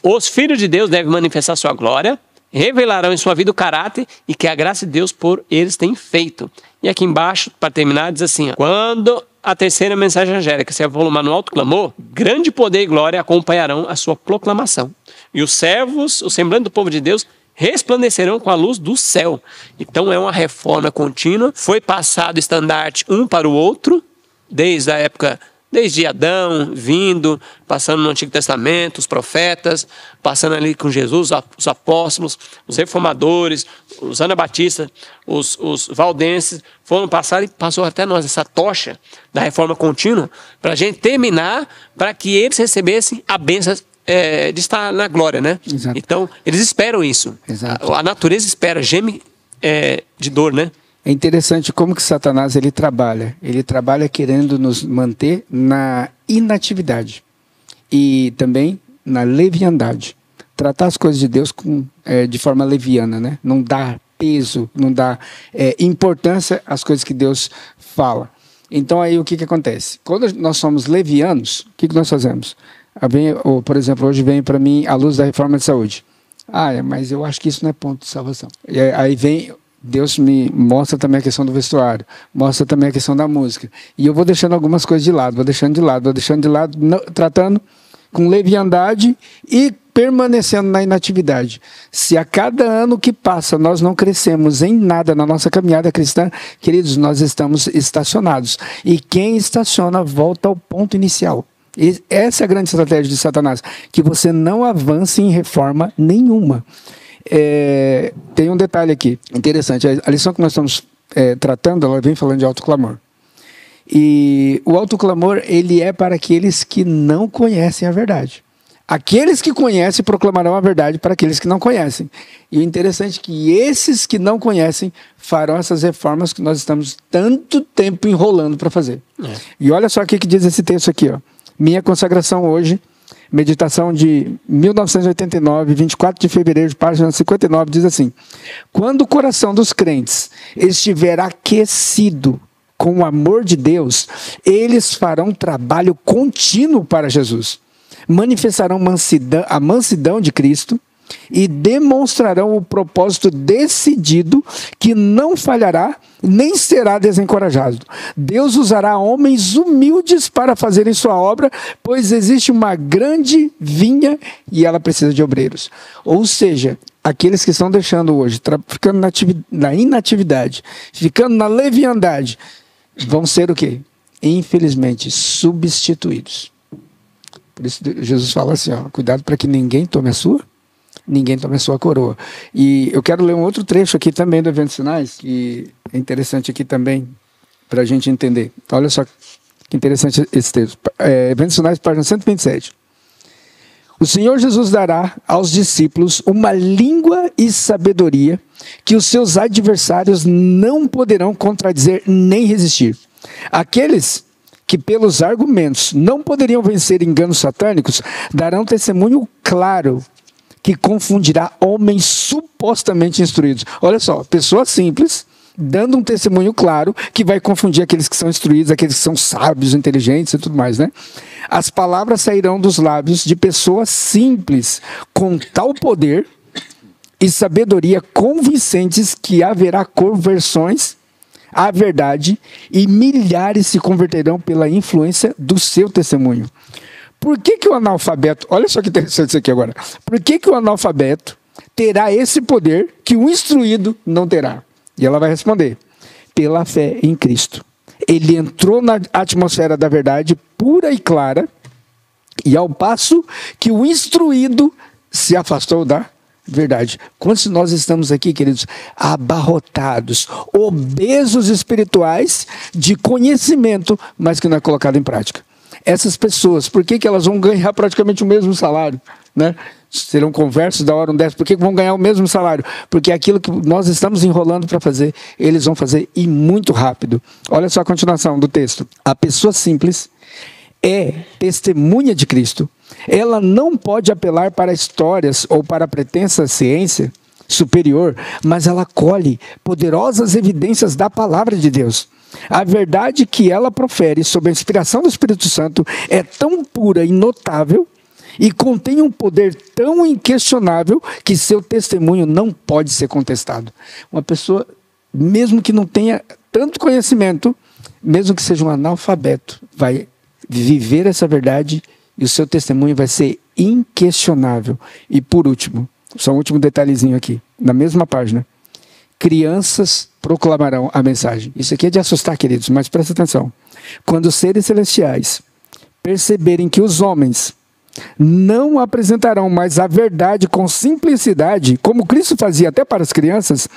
Os filhos de Deus devem manifestar sua glória, revelarão em sua vida o caráter e que a graça de Deus por eles tem feito. E aqui embaixo, para terminar, diz assim, ó, quando a terceira mensagem angélica se avolumar no alto clamor, grande poder e glória acompanharão a sua proclamação. E os servos, o semblante do povo de Deus, resplandecerão com a luz do céu. Então é uma reforma contínua, foi passado o estandarte um para o outro, desde a época... Desde Adão, vindo, passando no Antigo Testamento, os profetas, passando ali com Jesus, os apóstolos, os reformadores, os anabatistas, os valdenses, foram passar e passou até nós essa tocha da reforma contínua, para a gente terminar, para que eles recebessem a bênção de estar na glória, né? Exato. Então, eles esperam isso. Exato. A natureza espera, geme de dor, né? É interessante como que Satanás ele trabalha. Ele trabalha querendo nos manter na inatividade e também na leviandade. Tratar as coisas de Deus de forma leviana, né? Não dá peso, não dá importância às coisas que Deus fala. Então aí o que acontece? Quando nós somos levianos, o que nós fazemos? Por exemplo, hoje vem para mim a luz da reforma de saúde. Mas eu acho que isso não é ponto de salvação. E aí vem... Deus me mostra também a questão do vestuário, mostra também a questão da música. E eu vou deixando algumas coisas de lado, vou deixando de lado, tratando com leviandade e permanecendo na inatividade. Se a cada ano que passa nós não crescemos em nada na nossa caminhada cristã, queridos, nós estamos estacionados. E quem estaciona volta ao ponto inicial. E essa é a grande estratégia de Satanás, que você não avance em reforma nenhuma. Tem um detalhe aqui, interessante. A lição que nós estamos tratando, ela vem falando de autoclamor. E o autoclamor, ele é para aqueles que não conhecem a verdade. Aqueles que conhecem proclamarão a verdade para aqueles que não conhecem. E o interessante é que esses que não conhecem farão essas reformas que nós estamos tanto tempo enrolando para fazer. E olha só o que diz esse texto aqui, ó. Minha consagração hoje, meditação de 1989, 24 de fevereiro, página 59, diz assim: quando o coração dos crentes estiver aquecido com o amor de Deus, eles farão trabalho contínuo para Jesus. Manifestarão a mansidão de Cristo e demonstrarão o propósito decidido que não falhará nem será desencorajado. Deus usará homens humildes para fazerem sua obra, pois existe uma grande vinha e ela precisa de obreiros. Ou seja, aqueles que estão deixando hoje, ficando na inatividade, ficando na leviandade, vão ser o quê? Infelizmente, substituídos. Por isso Jesus fala assim, ó, cuidado para que ninguém tome a sua coroa. E eu quero ler um outro trecho aqui também do Eventos Sinais, que é interessante aqui também, para a gente entender. Olha só que interessante esse texto. Eventos Sinais, página 127. O Senhor Jesus dará aos discípulos uma língua e sabedoria que os seus adversários não poderão contradizer nem resistir. Aqueles que pelos argumentos não poderiam vencer enganos satânicos, darão testemunho claro que confundirá homens supostamente instruídos. Olha só, pessoas simples, dando um testemunho claro que vai confundir aqueles que são instruídos, aqueles que são sábios, inteligentes e tudo mais, né? As palavras sairão dos lábios de pessoas simples, com tal poder e sabedoria convincentes que haverá conversões à verdade e milhares se converterão pela influência do seu testemunho. Por que o analfabeto, olha só que interessante isso aqui agora, por que o analfabeto terá esse poder que o instruído não terá? E ela vai responder, pela fé em Cristo. Ele entrou na atmosfera da verdade pura e clara, e ao passo que o instruído se afastou da verdade. Quantos nós estamos aqui, queridos, abarrotados, obesos espirituais de conhecimento, mas que não é colocado em prática? Essas pessoas, por que elas vão ganhar praticamente o mesmo salário? Né? Serão conversos da hora um dessa, por que vão ganhar o mesmo salário? Porque aquilo que nós estamos enrolando para fazer, eles vão fazer e muito rápido. Olha só a continuação do texto. A pessoa simples é testemunha de Cristo. Ela não pode apelar para histórias ou para a pretensa ciência superior, mas ela colhe poderosas evidências da palavra de Deus. A verdade que ela profere sob a inspiração do Espírito Santo é tão pura e notável e contém um poder tão inquestionável que seu testemunho não pode ser contestado. Uma pessoa, mesmo que não tenha tanto conhecimento, mesmo que seja um analfabeto, vai viver essa verdade e o seu testemunho vai ser inquestionável. E por último, só um último detalhezinho aqui, na mesma página. Crianças proclamarão a mensagem. Isso aqui é de assustar, queridos, mas presta atenção. Quando os seres celestiais perceberem que os homens não apresentarão mais a verdade com simplicidade, como Cristo fazia até para as crianças,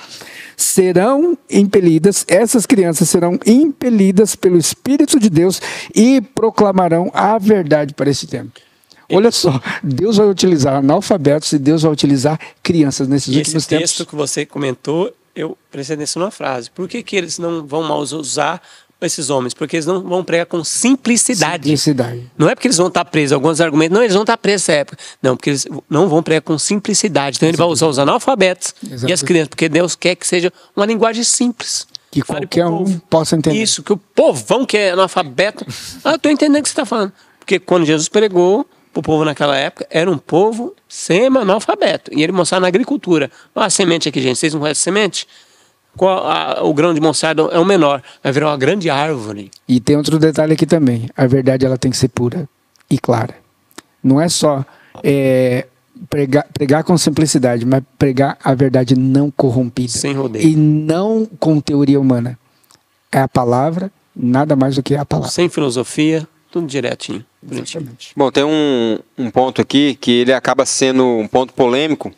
essas crianças serão impelidas pelo Espírito de Deus e proclamarão a verdade para esse tempo. Olha só, Deus vai utilizar analfabetos e Deus vai utilizar crianças nesses últimos tempos. Esse texto que você comentou, eu prestei atenção numa frase. Por que eles não vão mais usar esses homens? Porque eles não vão pregar com simplicidade. Não é porque eles vão estar presos, alguns argumentos, não, eles vão estar presos nessa época. Não, porque eles não vão pregar com simplicidade. Então ele vai usar os analfabetos e as crianças, porque Deus quer que seja uma linguagem simples. Que qualquer um possa entender. Isso, que o povão que é analfabeto... eu estou entendendo o que você está falando. Porque quando Jesus pregou, o povo naquela época era um povo semi-analfabeto. E ele mostrava na agricultura. Olha a semente aqui, gente. Vocês não conhecem semente? O grão de mostarda é o menor. Vai virar uma grande árvore. E tem outro detalhe aqui também. A verdade ela tem que ser pura e clara. Não é só pregar com simplicidade, mas pregar a verdade não corrompida. Sem rodeio. E não com teoria humana. É a palavra, nada mais do que a palavra. Sem filosofia, tudo direitinho. Exatamente. Bom, tem um ponto aqui que ele acaba sendo um ponto polêmico,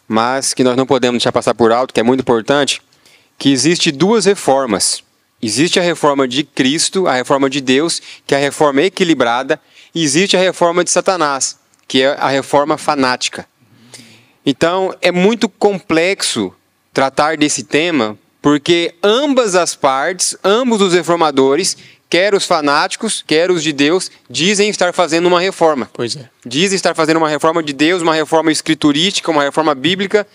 mas que nós não podemos deixar passar por alto, que é muito importante, que existe duas reformas. Existe a reforma de Cristo, a reforma de Deus, que é a reforma equilibrada, e existe a reforma de Satanás, que é a reforma fanática. Então, é muito complexo tratar desse tema, porque ambas as partes, ambos os reformadores, quer os fanáticos, quer os de Deus, dizem estar fazendo uma reforma. Pois é. Dizem estar fazendo uma reforma de Deus, uma reforma escriturística, uma reforma bíblica,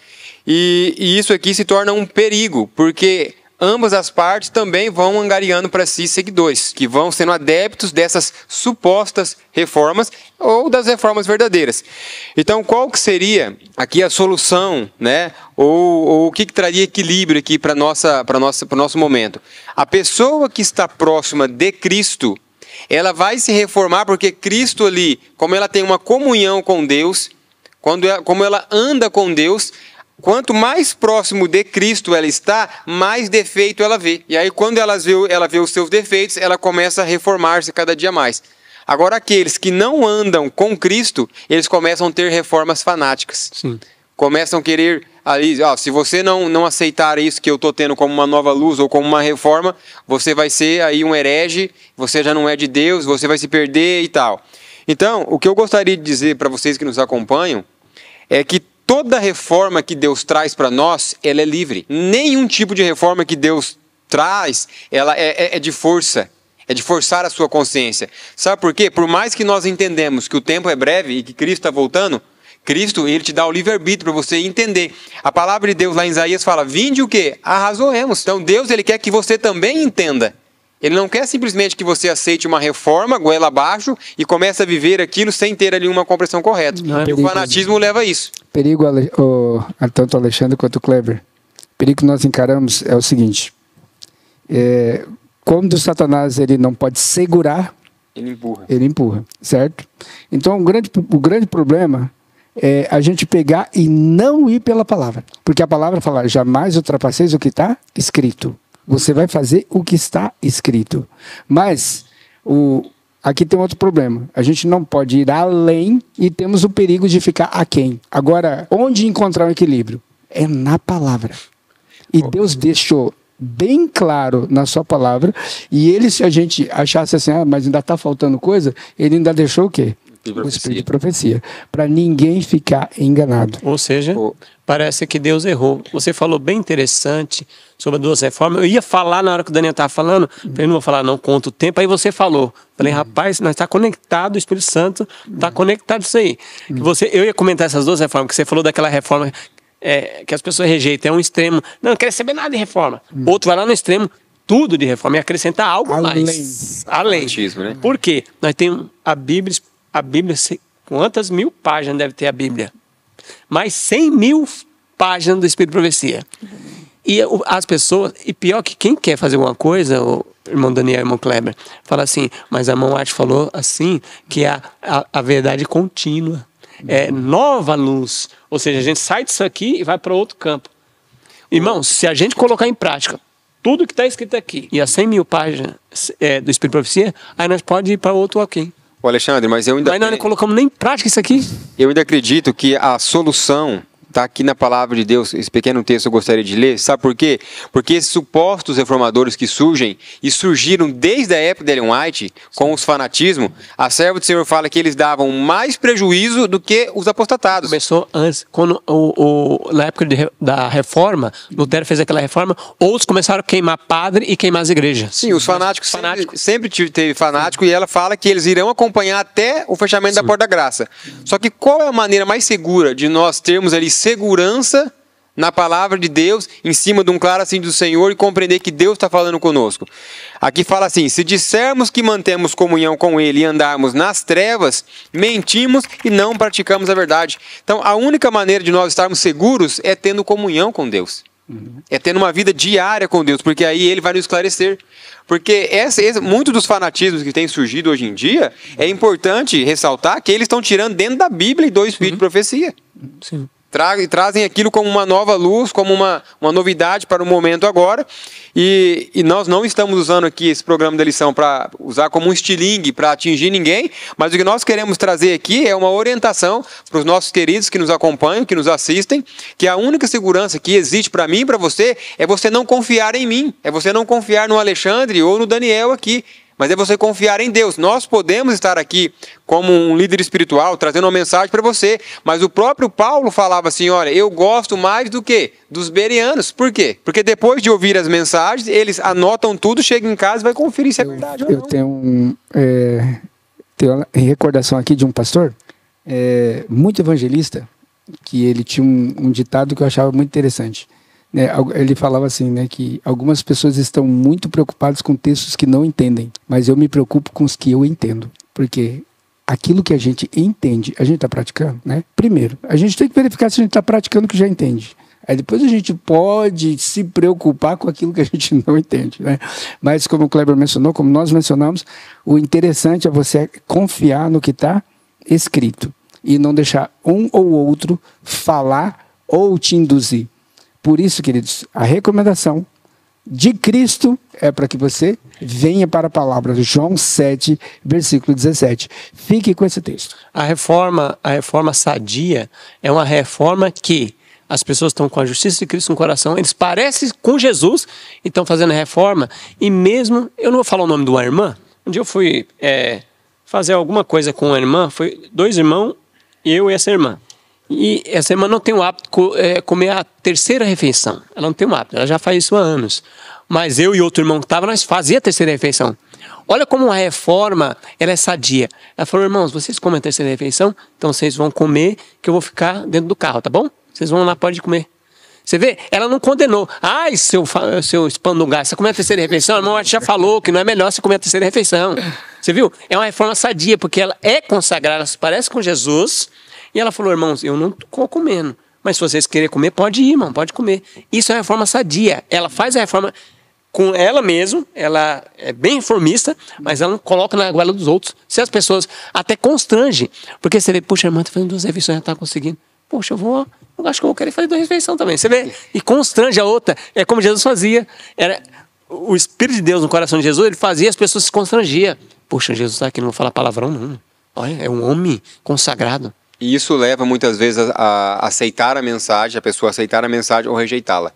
e isso aqui se torna um perigo, porque ambas as partes também vão angariando para si seguidores, que vão sendo adeptos dessas supostas reformas ou das reformas verdadeiras. Então, qual que seria aqui a solução, né? Ou o que traria equilíbrio aqui para o nosso momento? A pessoa que está próxima de Cristo, ela vai se reformar porque Cristo ali, como ela tem uma comunhão com Deus, como ela anda com Deus, quanto mais próximo de Cristo ela está, mais defeito ela vê. E aí, quando ela vê os seus defeitos, ela começa a reformar-se cada dia mais. Agora, aqueles que não andam com Cristo, eles começam a ter reformas fanáticas. Sim. Começam a querer, ali, se você não aceitar isso que eu estou tendo como uma nova luz ou como uma reforma, você vai ser aí um herege, você já não é de Deus, você vai se perder e tal. Então, o que eu gostaria de dizer para vocês que nos acompanham é que toda reforma que Deus traz para nós, ela é livre. Nenhum tipo de reforma que Deus traz, ela é de força. É de forçar a sua consciência. Sabe por quê? Por mais que nós entendemos que o tempo é breve e que Cristo está voltando, Cristo, ele te dá o livre-arbítrio para você entender. A palavra de Deus lá em Isaías fala, vinde o quê? Arrazoemos. Então Deus, ele quer que você também entenda. Ele não quer simplesmente que você aceite uma reforma, goela abaixo, e comece a viver aquilo sem ter ali uma compreensão correta. E o fanatismo leva a isso. Perigo, tanto Alexandre quanto o Kleber. O perigo que nós encaramos é o seguinte. Quando o Satanás ele não pode segurar, ele empurra, certo? Então, o grande problema é a gente pegar e não ir pela palavra. Porque a palavra fala, jamais ultrapasseis o que está escrito. Você vai fazer o que está escrito. Mas, aqui tem outro problema. A gente não pode ir além e temos o perigo de ficar aquém. Agora, onde encontrar um equilíbrio? É na palavra. E Deus deixou bem claro na sua palavra, e ele, se a gente achasse assim, mas ainda está faltando coisa, ele ainda deixou o quê? O espírito de profecia, para ninguém ficar enganado. Ou seja, parece que Deus errou. Você falou bem interessante sobre as duas reformas. Eu ia falar na hora que o Daniel estava falando, falei, não vou falar não, conta o tempo, aí você falou. Falei, rapaz, nós está conectado, o Espírito Santo está conectado isso aí. Eu ia comentar essas duas reformas, que você falou daquela reforma que as pessoas rejeitam, é um extremo, não quer saber nada de reforma. Outro vai lá no extremo, tudo de reforma, e acrescentar algo mais. Além. Né? Por quê? Nós temos a Bíblia, quantas mil páginas deve ter a Bíblia? Mais 100.000 páginas do Espírito de Profecia. E as pessoas, e pior que quem quer fazer alguma coisa, o irmão Daniel, irmão Kleber, fala assim, mas a irmã Arte falou assim, que a verdade é contínua. É nova luz, ou seja, a gente sai disso aqui e vai para outro campo. Irmãos, se a gente colocar em prática tudo que está escrito aqui e as 100.000 páginas do Espírito de Profecia, aí nós podemos ir para outro aqui. Ô Alexandre, mas nós não colocamos nem em prática isso aqui. Eu ainda acredito que a solução está aqui na palavra de Deus. Esse pequeno texto eu gostaria de ler. Sabe por quê? Porque esses supostos reformadores que surgem e surgiram desde a época de Ellen White, com os fanatismos, a serva do Senhor fala que eles davam mais prejuízo do que os apostatados. Começou antes, quando na época da reforma, Lutero fez aquela reforma, outros começaram a queimar padre e queimar as igrejas. Sim, os fanáticos. Sempre teve fanático, e ela fala que eles irão acompanhar até o fechamento da porta da graça. Só que qual é a maneira mais segura de nós termos ali segurança na palavra de Deus, em cima de um claro assim do Senhor, e compreender que Deus está falando conosco? Aqui fala assim, se dissermos que mantemos comunhão com Ele e andarmos nas trevas, mentimos e não praticamos a verdade. Então, a única maneira de nós estarmos seguros é tendo comunhão com Deus. É tendo uma vida diária com Deus, porque aí Ele vai nos esclarecer. Porque muito dos fanatismos que têm surgido hoje em dia, é importante ressaltar que eles estão tirando dentro da Bíblia e do Espírito de Profecia. Sim. Trazem aquilo como uma nova luz, como uma novidade para o momento agora, e nós não estamos usando aqui esse programa da lição para usar como um estilingue para atingir ninguém, mas o que nós queremos trazer aqui é uma orientação para os nossos queridos que nos acompanham, que nos assistem, que a única segurança que existe para mim e para você é você não confiar em mim, é você não confiar no Alexandre ou no Daniel aqui, mas é você confiar em Deus. Nós podemos estar aqui como um líder espiritual, trazendo uma mensagem para você, mas o próprio Paulo falava assim, olha, eu gosto mais do que? Dos bereanos. Por quê? Porque depois de ouvir as mensagens, eles anotam tudo, chegam em casa e vai conferir se é verdade ou não. Eu tenho uma recordação aqui de um pastor, muito evangelista, que ele tinha um ditado que eu achava muito interessante. né, ele falava assim, né, que algumas pessoas estão muito preocupadas com textos que não entendem, mas eu me preocupo com os que eu entendo, porque aquilo que a gente entende, a gente está praticando, né? Primeiro, a gente tem que verificar se a gente está praticando o que já entende. Aí depois a gente pode se preocupar com aquilo que a gente não entende, né? Mas como o Kleber mencionou, como nós mencionamos, o interessante é você confiar no que está escrito e não deixar um ou outro falar ou te induzir. Por isso, queridos, a recomendação de Cristo é para que você venha para a palavra. João 7, versículo 17. Fique com esse texto. A reforma sadia é uma reforma que as pessoas estão com a justiça de Cristo no coração, eles parecem com Jesus e estão fazendo a reforma. E mesmo, eu não vou falar o nome de uma irmã, um dia eu fui fazer alguma coisa com uma irmã, foi 2 irmãos, eu e essa irmã. E essa irmã não tem o hábito de comer a terceira refeição. Ela não tem o hábito, ela já faz isso há anos. Mas eu e outro irmão que estava, nós fazíamos a terceira refeição. Olha como a reforma ela é sadia. Ela falou, irmãos, vocês comem a terceira refeição? Então vocês vão comer, que eu vou ficar dentro do carro, tá bom? Vocês vão lá, pode comer. Você vê? Ela não condenou. Ai, seu espandungá, você comeu a terceira refeição? A irmã já falou que não é melhor você comer a terceira refeição. Você viu? É uma reforma sadia, porque ela é consagrada, ela se parece com Jesus. E ela falou, irmãos, eu não estou comendo. Mas se vocês querem comer, pode ir, irmão, pode comer. Isso é uma reforma sadia. Ela faz a reforma com ela mesma, ela é bem reformista, mas ela não coloca na goela dos outros. Se as pessoas até constrangem, porque você vê, poxa, a irmã está fazendo 2 refeições, ela está conseguindo. Poxa, eu acho que eu vou querer fazer 2 refeições também. Você vê? E constrange a outra. É como Jesus fazia. Era o Espírito de Deus no coração de Jesus, ele fazia as pessoas se constrangiam. Poxa, Jesus está aqui, não vou falar palavrão, não. Olha, é um homem consagrado. E isso leva muitas vezes a aceitar a mensagem, a pessoa aceitar a mensagem ou rejeitá-la.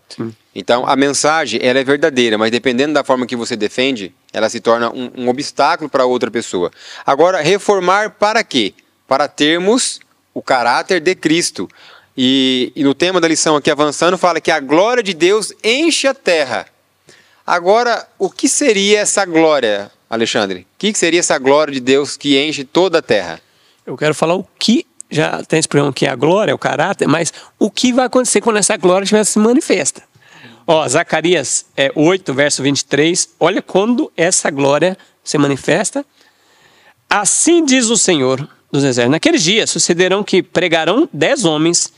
Então, a mensagem, ela é verdadeira, mas dependendo da forma que você defende, ela se torna um obstáculo para outra pessoa. Agora, reformar para quê? Para termos o caráter de Cristo. E no tema da lição aqui, avançando, fala que a glória de Deus enche a terra. Agora, o que seria essa glória, Alexandre? O que seria essa glória de Deus que enche toda a terra? Eu quero falar o que... Já tem expressão que é a glória, o caráter, mas o que vai acontecer quando essa glória se manifesta? Ó, Zacarias 8, verso 23, olha quando essa glória se manifesta. Assim diz o Senhor dos Exércitos, naqueles dias sucederão que pregarão 10 homens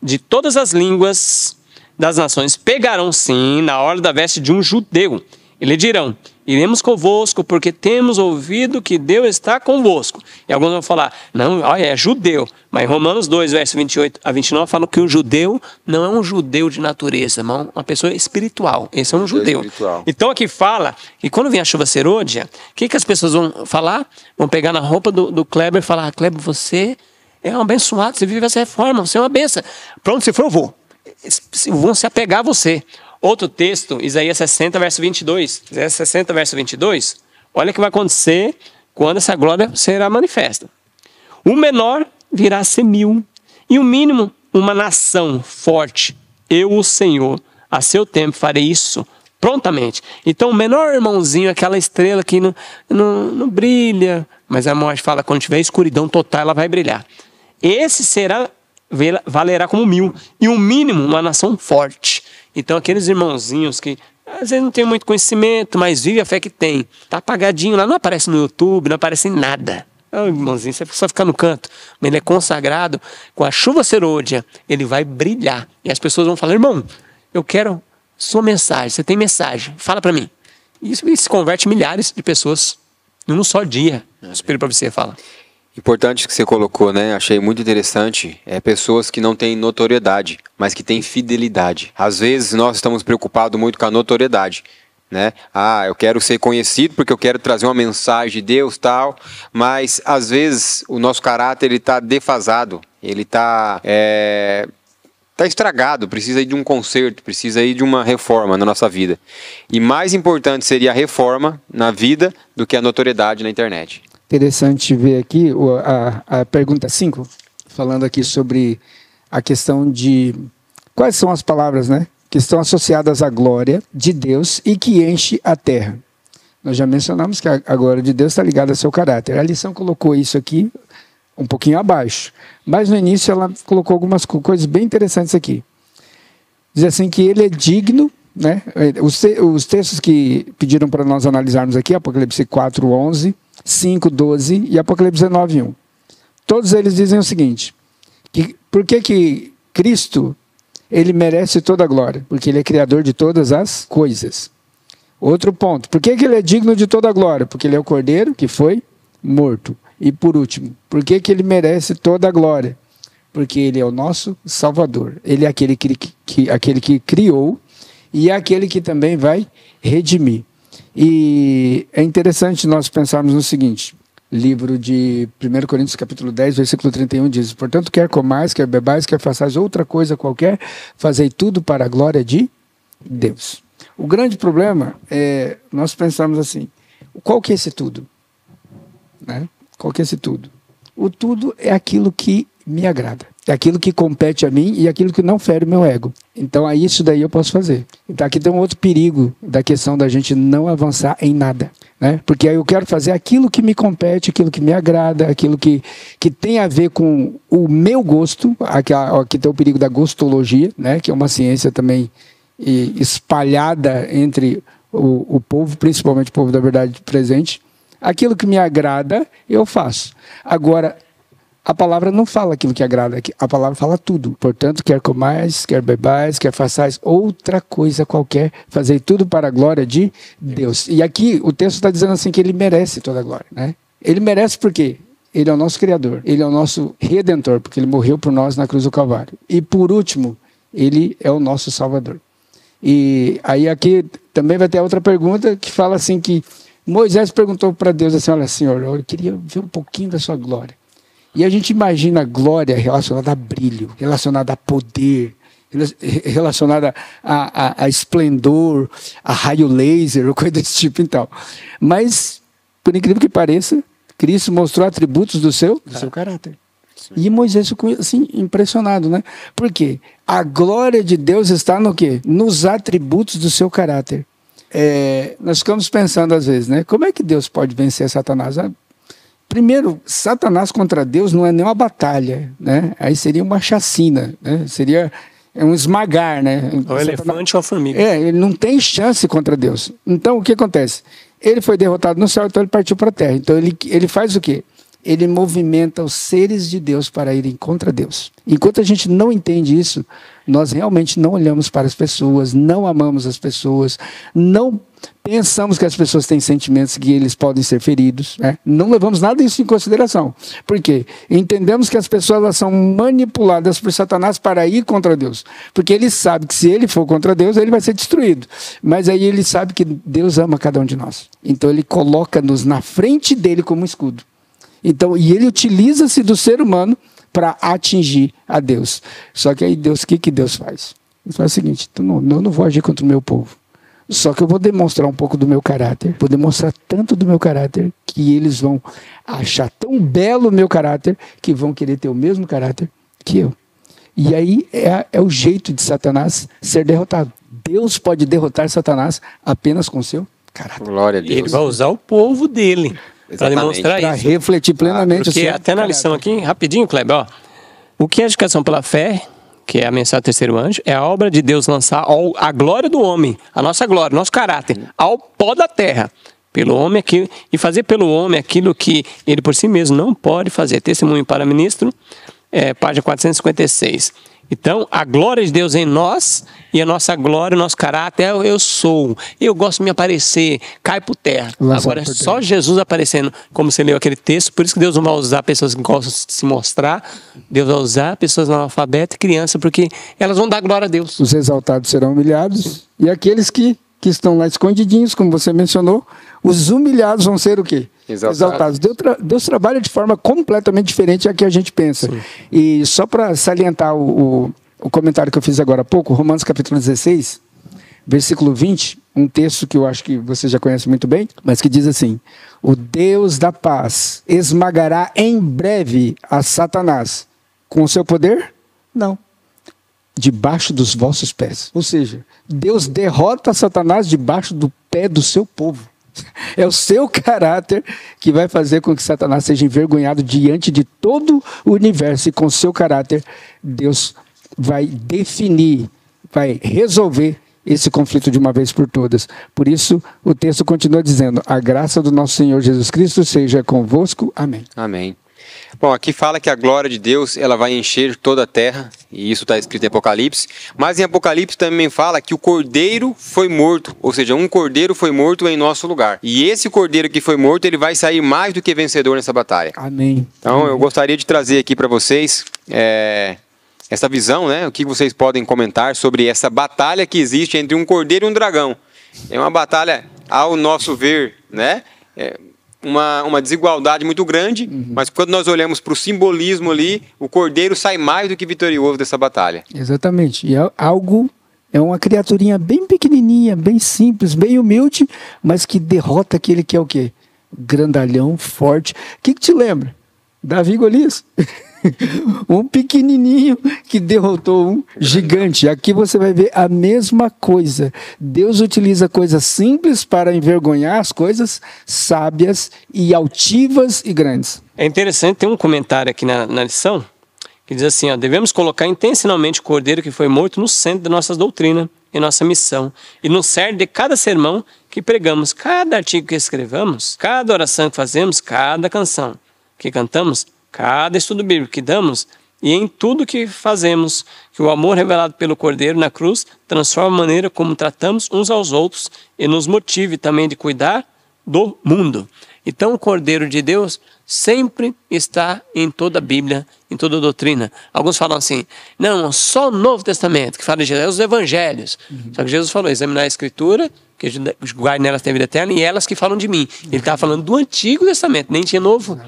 de todas as línguas das nações, pegarão sim na orla da veste de um judeu, e lhe dirão, iremos convosco, porque temos ouvido que Deus está convosco. E alguns vão falar, não, olha, é judeu. Mas em Romanos 2, verso 28 a 29, fala que o judeu não é um judeu de natureza, mas uma pessoa espiritual. Esse é um judeu. Então aqui fala que quando vem a chuva serôdia, o que as pessoas vão falar? Vão pegar na roupa do Kleber e falar, Kleber, você é um abençoado, você vive essa reforma, você é uma benção. Para onde você for, eu vou. Vão se apegar a você. Outro texto, Isaías 60, verso 22. Isaías 60, verso 22. Olha o que vai acontecer quando essa glória será manifesta. O menor virá a ser 1000, e o mínimo, uma nação forte. Eu, o Senhor, a seu tempo farei isso prontamente. Então, o menor irmãozinho, aquela estrela que não brilha, mas a morte fala, quando tiver escuridão total, ela vai brilhar. Esse valerá como 1000, e o mínimo, uma nação forte. Então, aqueles irmãozinhos que às vezes não tem muito conhecimento, mas vive a fé que tem. Está apagadinho lá, não aparece no YouTube, não aparece em nada. Oh, irmãozinho, você só ficar no canto. Mas ele é consagrado, com a chuva serôdia, ele vai brilhar. E as pessoas vão falar, irmão, eu quero sua mensagem, você tem mensagem, fala para mim. E isso se converte em milhares de pessoas num só dia. O Espírito para você fala. Importante que você colocou, né? Achei muito interessante. Pessoas que não têm notoriedade, mas que têm fidelidade. Às vezes nós estamos preocupados muito com a notoriedade, né? Eu quero ser conhecido porque eu quero trazer uma mensagem de Deus, tal. Mas às vezes o nosso caráter ele está defasado, ele está estragado, precisa ir de um conserto, precisa ir de uma reforma na nossa vida. E mais importante seria a reforma na vida do que a notoriedade na internet. Interessante ver aqui a pergunta 5, falando aqui sobre a questão de quais são as palavras, né, que estão associadas à glória de Deus e que enche a terra. Nós já mencionamos que a glória de Deus está ligada ao seu caráter. A lição colocou isso aqui um pouquinho abaixo, mas no início ela colocou algumas coisas bem interessantes aqui. Diz assim que ele é digno, né? Os textos que pediram para nós analisarmos aqui, Apocalipse 4:11, 5:12 e Apocalipse 19:1. Todos eles dizem o seguinte, por que Cristo, ele merece toda a glória? Porque ele é criador de todas as coisas. Outro ponto, por que ele é digno de toda a glória? Porque ele é o Cordeiro que foi morto. E por último, por que ele merece toda a glória? Porque ele é o nosso Salvador. Ele é aquele que criou e é aquele que também vai redimir. E é interessante nós pensarmos no seguinte, livro de 1 Coríntios capítulo 10, versículo 31 diz, portanto, quer comais, quer bebais, quer façais outra coisa qualquer, fazei tudo para a glória de Deus. O grande problema é nós pensarmos assim, qual que é esse tudo? Né? Qual que é esse tudo? O tudo é aquilo que me agrada. É aquilo que compete a mim e aquilo que não fere o meu ego. Então, isso daí eu posso fazer. Então, aqui tem um outro perigo da questão da gente não avançar em nada. Né? Porque aí eu quero fazer aquilo que me compete, aquilo que me agrada, aquilo que tem a ver com o meu gosto. Aqui tem o perigo da gostologia, né? Que é uma ciência também espalhada entre o povo, principalmente o povo da verdade presente. Aquilo que me agrada, eu faço. Agora, a palavra não fala aquilo que agrada, a palavra fala tudo. Portanto, quer comais, quer bebais, quer façais outra coisa qualquer, fazei tudo para a glória de Deus. E aqui o texto está dizendo assim que ele merece toda a glória. Né? Ele merece por quê? Ele é o nosso Criador, ele é o nosso Redentor, porque ele morreu por nós na cruz do Calvário. E por último, ele é o nosso Salvador. E aí aqui também vai ter outra pergunta que fala assim que Moisés perguntou para Deus assim, olha, Senhor, eu queria ver um pouquinho da sua glória. E a gente imagina a glória relacionada a brilho, relacionada a poder, relacionada a esplendor, a raio laser, ou coisa desse tipo e tal. Mas, por incrível que pareça, Cristo mostrou atributos do seu caráter. Sim. E Moisés ficou assim, impressionado, né? Por quê? A glória de Deus está no quê? Nos atributos do seu caráter. Nós ficamos pensando às vezes, né? Como é que Deus pode vencer Satanás? Primeiro, Satanás contra Deus não é nem uma batalha, né? Aí seria uma chacina, né? Seria um esmagar, né? O elefante ou a formiga. Ele não tem chance contra Deus. Então, o que acontece? Ele foi derrotado no céu, então ele partiu para a terra. Então, ele faz o quê? Ele movimenta os seres de Deus para irem contra Deus. Enquanto a gente não entende isso, nós realmente não olhamos para as pessoas, não amamos as pessoas, não pensamos que as pessoas têm sentimentos que eles podem ser feridos, né? Não levamos nada disso em consideração. Por quê? Entendemos que as pessoas elas são manipuladas por Satanás para ir contra Deus. Porque ele sabe que se ele for contra Deus, ele vai ser destruído. Mas aí ele sabe que Deus ama cada um de nós. Então ele coloca-nos na frente dele como escudo. Então, e ele utiliza-se do ser humano para atingir a Deus. Só que aí Deus, o que Deus faz? Ele faz o seguinte, eu não vou agir contra o meu povo. Só que eu vou demonstrar um pouco do meu caráter, vou demonstrar tanto do meu caráter, que eles vão achar tão belo o meu caráter, que vão querer ter o mesmo caráter que eu. E aí é o jeito de Satanás ser derrotado. Deus pode derrotar Satanás apenas com o seu caráter. Glória a Deus. Ele vai usar o povo dele. Para demonstrar pra isso. refletir plenamente. Porque até na lição aqui, rapidinho, Kleber, ó, o que é educação pela fé, que é a mensagem do terceiro anjo, é a obra de Deus lançar a glória do homem, a nossa glória, nosso caráter, ao pó da terra, pelo homem aqui, e fazer pelo homem aquilo que ele por si mesmo não pode fazer. Testemunho para ministro, página 456. Então, a glória de Deus em nós e a nossa glória, o nosso caráter, eu sou, eu gosto de me aparecer, cai por terra. Agora é só Jesus aparecendo, como você leu aquele texto, por isso que Deus não vai usar pessoas que gostam de se mostrar, Deus vai usar pessoas analfabetas e crianças, porque elas vão dar glória a Deus. Os exaltados serão humilhados, e aqueles que estão lá escondidinhos, como você mencionou, os humilhados vão ser o quê? Exaltados. Deus trabalha de forma completamente diferente da que a gente pensa. Sim. E só para salientar o comentário que eu fiz agora há pouco, Romanos capítulo 16, versículo 20, um texto que eu acho que você já conhece muito bem, mas que diz assim, o Deus da paz esmagará em breve a Satanás. Com o seu poder? Não. Debaixo dos vossos pés. Ou seja, Deus derrota Satanás debaixo do pé do seu povo. É o seu caráter que vai fazer com que Satanás seja envergonhado diante de todo o universo. E com o seu caráter, Deus vai definir vai resolver esse conflito de uma vez por todas. Por isso, o texto continua dizendo: a graça do nosso Senhor Jesus Cristo seja convosco. Amém. Amém. Bom, aqui fala que a glória de Deus ela vai encher toda a terra, e isso está escrito em Apocalipse, mas em Apocalipse também fala que o cordeiro foi morto, ou seja, um cordeiro foi morto em nosso lugar. E esse cordeiro que foi morto, ele vai sair mais do que vencedor nessa batalha. Amém. Então eu gostaria de trazer aqui para vocês essa visão, né? O que vocês podem comentar sobre essa batalha que existe entre um cordeiro e um dragão. É uma batalha, ao nosso ver, né? Uma desigualdade muito grande, mas quando nós olhamos para o simbolismo ali, o cordeiro sai mais do que vitorioso dessa batalha. Exatamente. E é uma criaturinha bem pequenininha, bem simples, bem humilde, mas que derrota aquele que é o quê? Grandalhão, forte. O que te lembra? Davi e Golias. Um pequenininho que derrotou um gigante. Aqui você vai ver a mesma coisa. Deus utiliza coisas simples para envergonhar as coisas sábias e altivas e grandes. É interessante, tem um comentário aqui na lição que diz assim, ó, devemos colocar intencionalmente o cordeiro que foi morto no centro da nossa doutrina e nossa missão, e no cerne de cada sermão que pregamos, cada artigo que escrevamos, cada oração que fazemos, cada canção que cantamos, cada estudo bíblico que damos, e em tudo que fazemos, que o amor revelado pelo Cordeiro na cruz transforma a maneira como tratamos uns aos outros e nos motive também de cuidar do mundo. Então o Cordeiro de Deus sempre está em toda a Bíblia, em toda a doutrina. Alguns falam assim, não, só o Novo Testamento, que fala de Jesus, os Evangelhos. Só que Jesus falou, examinar a Escritura, que julgai nelas tem vida eterna, e elas que falam de mim. Ele estava falando do Antigo Testamento, nem tinha Novo.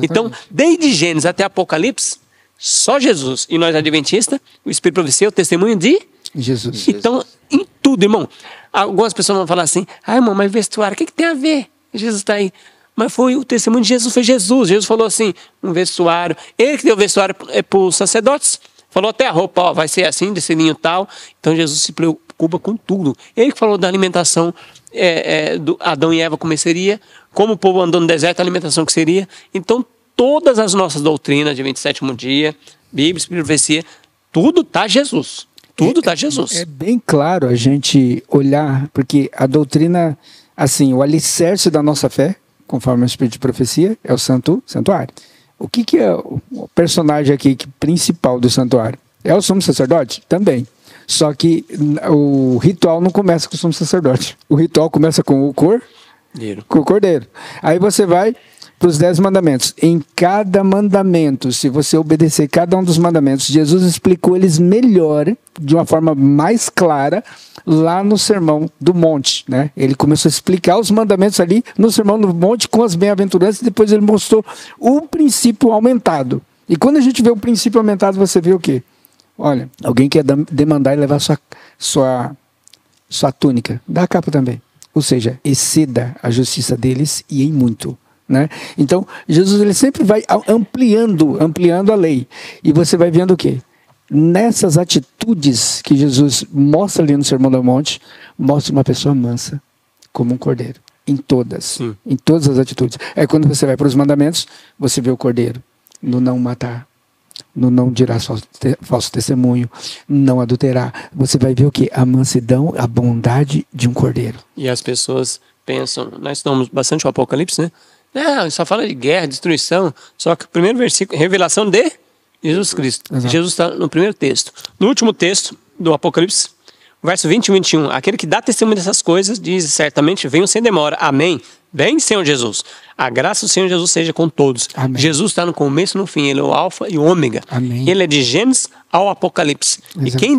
Então, desde Gênesis até Apocalipse, só Jesus. E nós, adventistas, o Espírito de Profecia é o testemunho de Jesus. Então, em tudo, irmão. Algumas pessoas vão falar assim, irmão, mas vestuário, o que tem a ver? Jesus está aí. Mas foi o testemunho de Jesus, foi Jesus. Jesus falou assim, um vestuário. Ele que deu o vestuário para os sacerdotes. Falou até a roupa, ó, vai ser assim, desse linho tal. Então Jesus se preocupa com tudo. Ele que falou da alimentação do Adão e Eva, como seria, como o povo andou no deserto, a alimentação que seria. Então todas as nossas doutrinas de 27º dia, Bíblia, Espírito de Profecia, tudo está Jesus. Tudo está Jesus. É bem claro a gente olhar, porque a doutrina, assim, o alicerce da nossa fé, conforme o Espírito de Profecia, é o santuário. O que é o personagem aqui principal do santuário? É o sumo sacerdote? Também. Só que o ritual não começa com o sumo sacerdote. O ritual começa com o cordeiro. Aí você vai para os 10 mandamentos. Em cada mandamento, se você obedecer cada um dos mandamentos, Jesus explicou eles melhor, de uma forma mais clara, lá no Sermão do Monte, né? Ele começou a explicar os mandamentos ali no Sermão do Monte com as bem-aventuranças, e depois ele mostrou o princípio aumentado. E quando a gente vê o princípio aumentado, você vê o quê? Olha, alguém quer demandar e levar sua túnica, dá a capa também. Ou seja, exceda a justiça deles e em muito. Né? Então, Jesus ele sempre vai ampliando a lei. E você vai vendo o quê? Nessas atitudes que Jesus mostra ali no Sermão do Monte, mostra uma pessoa mansa, como um cordeiro. Em todas as atitudes. É quando você vai para os mandamentos, você vê o cordeiro no não matar, no não dirá falso testemunho, não adulterar. Você vai ver o quê? A mansidão, a bondade de um cordeiro. E as pessoas pensam, nós estamos bastante o Apocalipse, né? Não, só fala de guerra, destruição. Só que o primeiro versículo, revelação de Jesus Cristo. Exato. Jesus está no primeiro texto. No último texto do Apocalipse, verso 20 e 21, aquele que dá testemunho dessas coisas diz certamente, venham sem demora. Amém. Vem, Senhor Jesus. A graça do Senhor Jesus seja com todos. Amém. Jesus está no começo e no fim. Ele é o alfa e o ômega. Amém. Ele é de Gênesis ao Apocalipse. Exato. E quem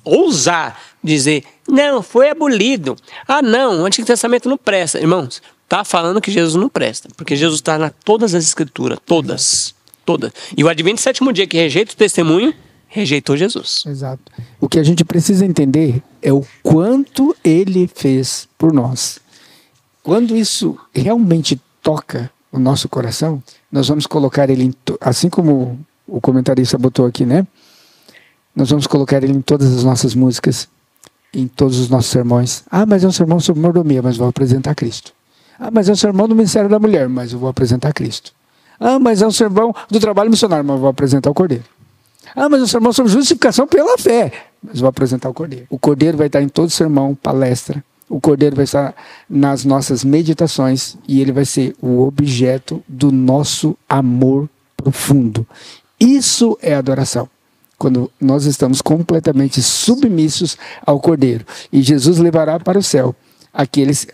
ousar dizer, não, foi abolido. Ah, não, o Antigo Testamento não presta. Irmãos, está falando que Jesus não presta. Porque Jesus está em todas as escrituras. Todas. E o advento do 7º dia que rejeita o testemunho, rejeitou Jesus. Exato. O que a gente precisa entender é o quanto ele fez por nós. Quando isso realmente toca o nosso coração, nós vamos colocar ele, assim como o comentarista botou aqui, né? Nós vamos colocar ele em todas as nossas músicas, em todos os nossos sermões. Ah, mas é um sermão sobre mordomia, mas vou apresentar Cristo. Ah, mas é um sermão do Ministério da Mulher, mas eu vou apresentar Cristo. Ah, mas é um sermão do trabalho missionário, mas eu vou apresentar o Cordeiro. Ah, mas o sermão sobre justificação pela fé. Mas eu vou apresentar o Cordeiro. O Cordeiro vai estar em todo sermão, palestra. O Cordeiro vai estar nas nossas meditações e ele vai ser o objeto do nosso amor profundo. Isso é adoração. Quando nós estamos completamente submissos ao Cordeiro. E Jesus levará para o céu aqueles...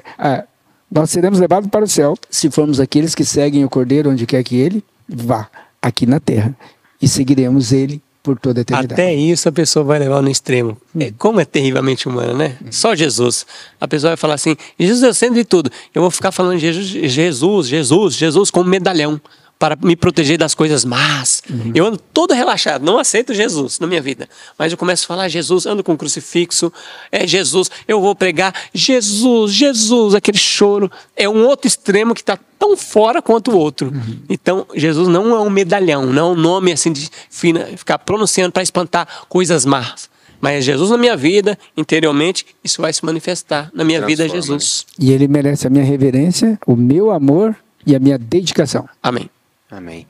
nós seremos levados para o céu se formos aqueles que seguem o Cordeiro onde quer que ele vá, aqui na terra. E seguiremos ele por toda a eternidade. Até isso a pessoa vai levar no extremo. Como é terrivelmente humano, né? Só Jesus. A pessoa vai falar assim, Jesus é o centro de tudo. Eu vou ficar falando Jesus como medalhão para me proteger das coisas más. Eu ando todo relaxado, não aceito Jesus na minha vida. Mas eu começo a falar Jesus, ando com crucifixo, Jesus, eu vou pregar Jesus, aquele choro. É um outro extremo que está tão fora quanto o outro. Então, Jesus não é um medalhão, não é um nome assim de ficar pronunciando para espantar coisas más. Mas Jesus na minha vida, interiormente, isso vai se manifestar na minha vida, Jesus. E ele merece a minha reverência, o meu amor e a minha dedicação. Amém. Amém.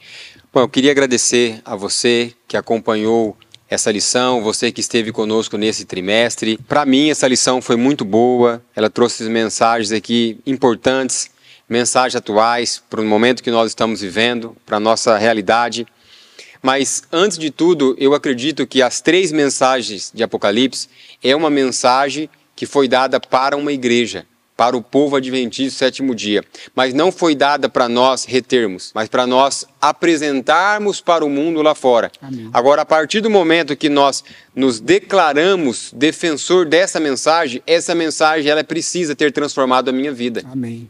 Bom, eu queria agradecer a você que acompanhou essa lição, você que esteve conosco nesse trimestre. Para mim, essa lição foi muito boa. Ela trouxe mensagens aqui importantes, mensagens atuais para o momento que nós estamos vivendo, para a nossa realidade. Mas, antes de tudo, eu acredito que as 3 mensagens de Apocalipse é uma mensagem que foi dada para uma igreja, para o povo adventista do 7º dia. Mas não foi dada para nós retermos, mas para nós apresentarmos para o mundo lá fora. Amém. Agora, a partir do momento que nós nos declaramos defensor dessa mensagem, essa mensagem ela precisa ter transformado a minha vida. Amém.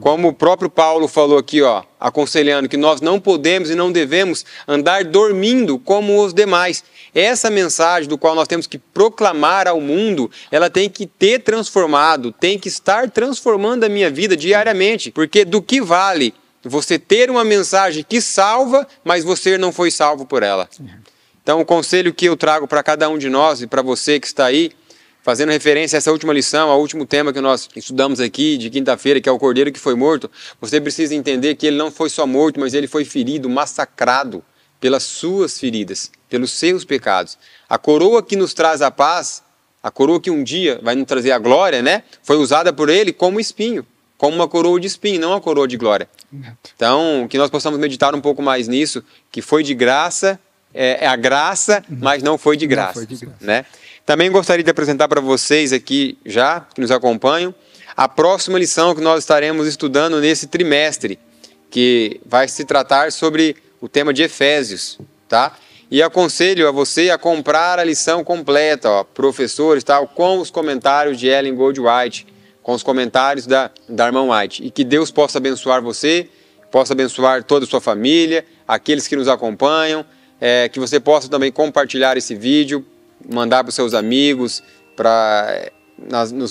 Como o próprio Paulo falou aqui, aconselhando que nós não podemos e não devemos andar dormindo como os demais. Essa mensagem do qual nós temos que proclamar ao mundo, ela tem que ter transformado, tem que estar transformando a minha vida diariamente. Porque do que vale você ter uma mensagem que salva, mas você não foi salvo por ela? Então o conselho que eu trago para cada um de nós e para você que está aí, fazendo referência a essa última lição, ao último tema que nós estudamos aqui de quinta-feira, que é o Cordeiro que foi morto, você precisa entender que ele não foi só morto, mas ele foi ferido, massacrado pelas suas feridas, pelos seus pecados. A coroa que nos traz a paz, a coroa que um dia vai nos trazer a glória, né? Foi usada por ele como espinho, como uma coroa de espinho, não uma coroa de glória. Então, que nós possamos meditar um pouco mais nisso, que foi de graça, é a graça, mas não foi de graça, né? Também gostaria de apresentar para vocês aqui, já, que nos acompanham, a próxima lição que nós estaremos estudando nesse trimestre, que vai se tratar sobre o tema de Efésios, tá? E aconselho a você a comprar a lição completa, professores, tal, com os comentários de Ellen Goldwhite, com os comentários da irmã White. E que Deus possa abençoar você, possa abençoar toda a sua família, aqueles que nos acompanham, que você possa também compartilhar esse vídeo, mandar para os seus amigos,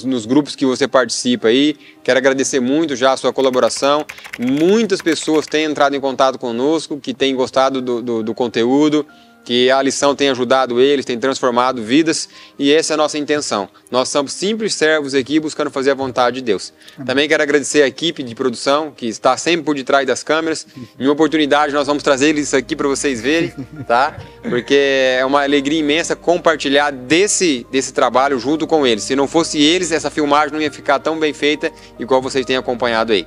nos grupos que você participa aí. Quero agradecer muito já a sua colaboração. Muitas pessoas têm entrado em contato conosco, que têm gostado do conteúdo, que a lição tem ajudado eles, tem transformado vidas, e essa é a nossa intenção. Nós somos simples servos aqui buscando fazer a vontade de Deus. Também quero agradecer a equipe de produção, que está sempre por detrás das câmeras. Em uma oportunidade nós vamos trazer isso aqui para vocês verem, tá? Porque é uma alegria imensa compartilhar desse trabalho junto com eles. Se não fosse eles, essa filmagem não ia ficar tão bem feita igual vocês têm acompanhado aí.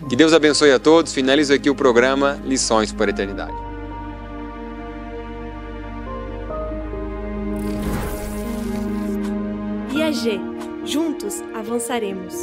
Que Deus abençoe a todos. Finalizo aqui o programa Lições para a Eternidade. IAG, juntos avançaremos.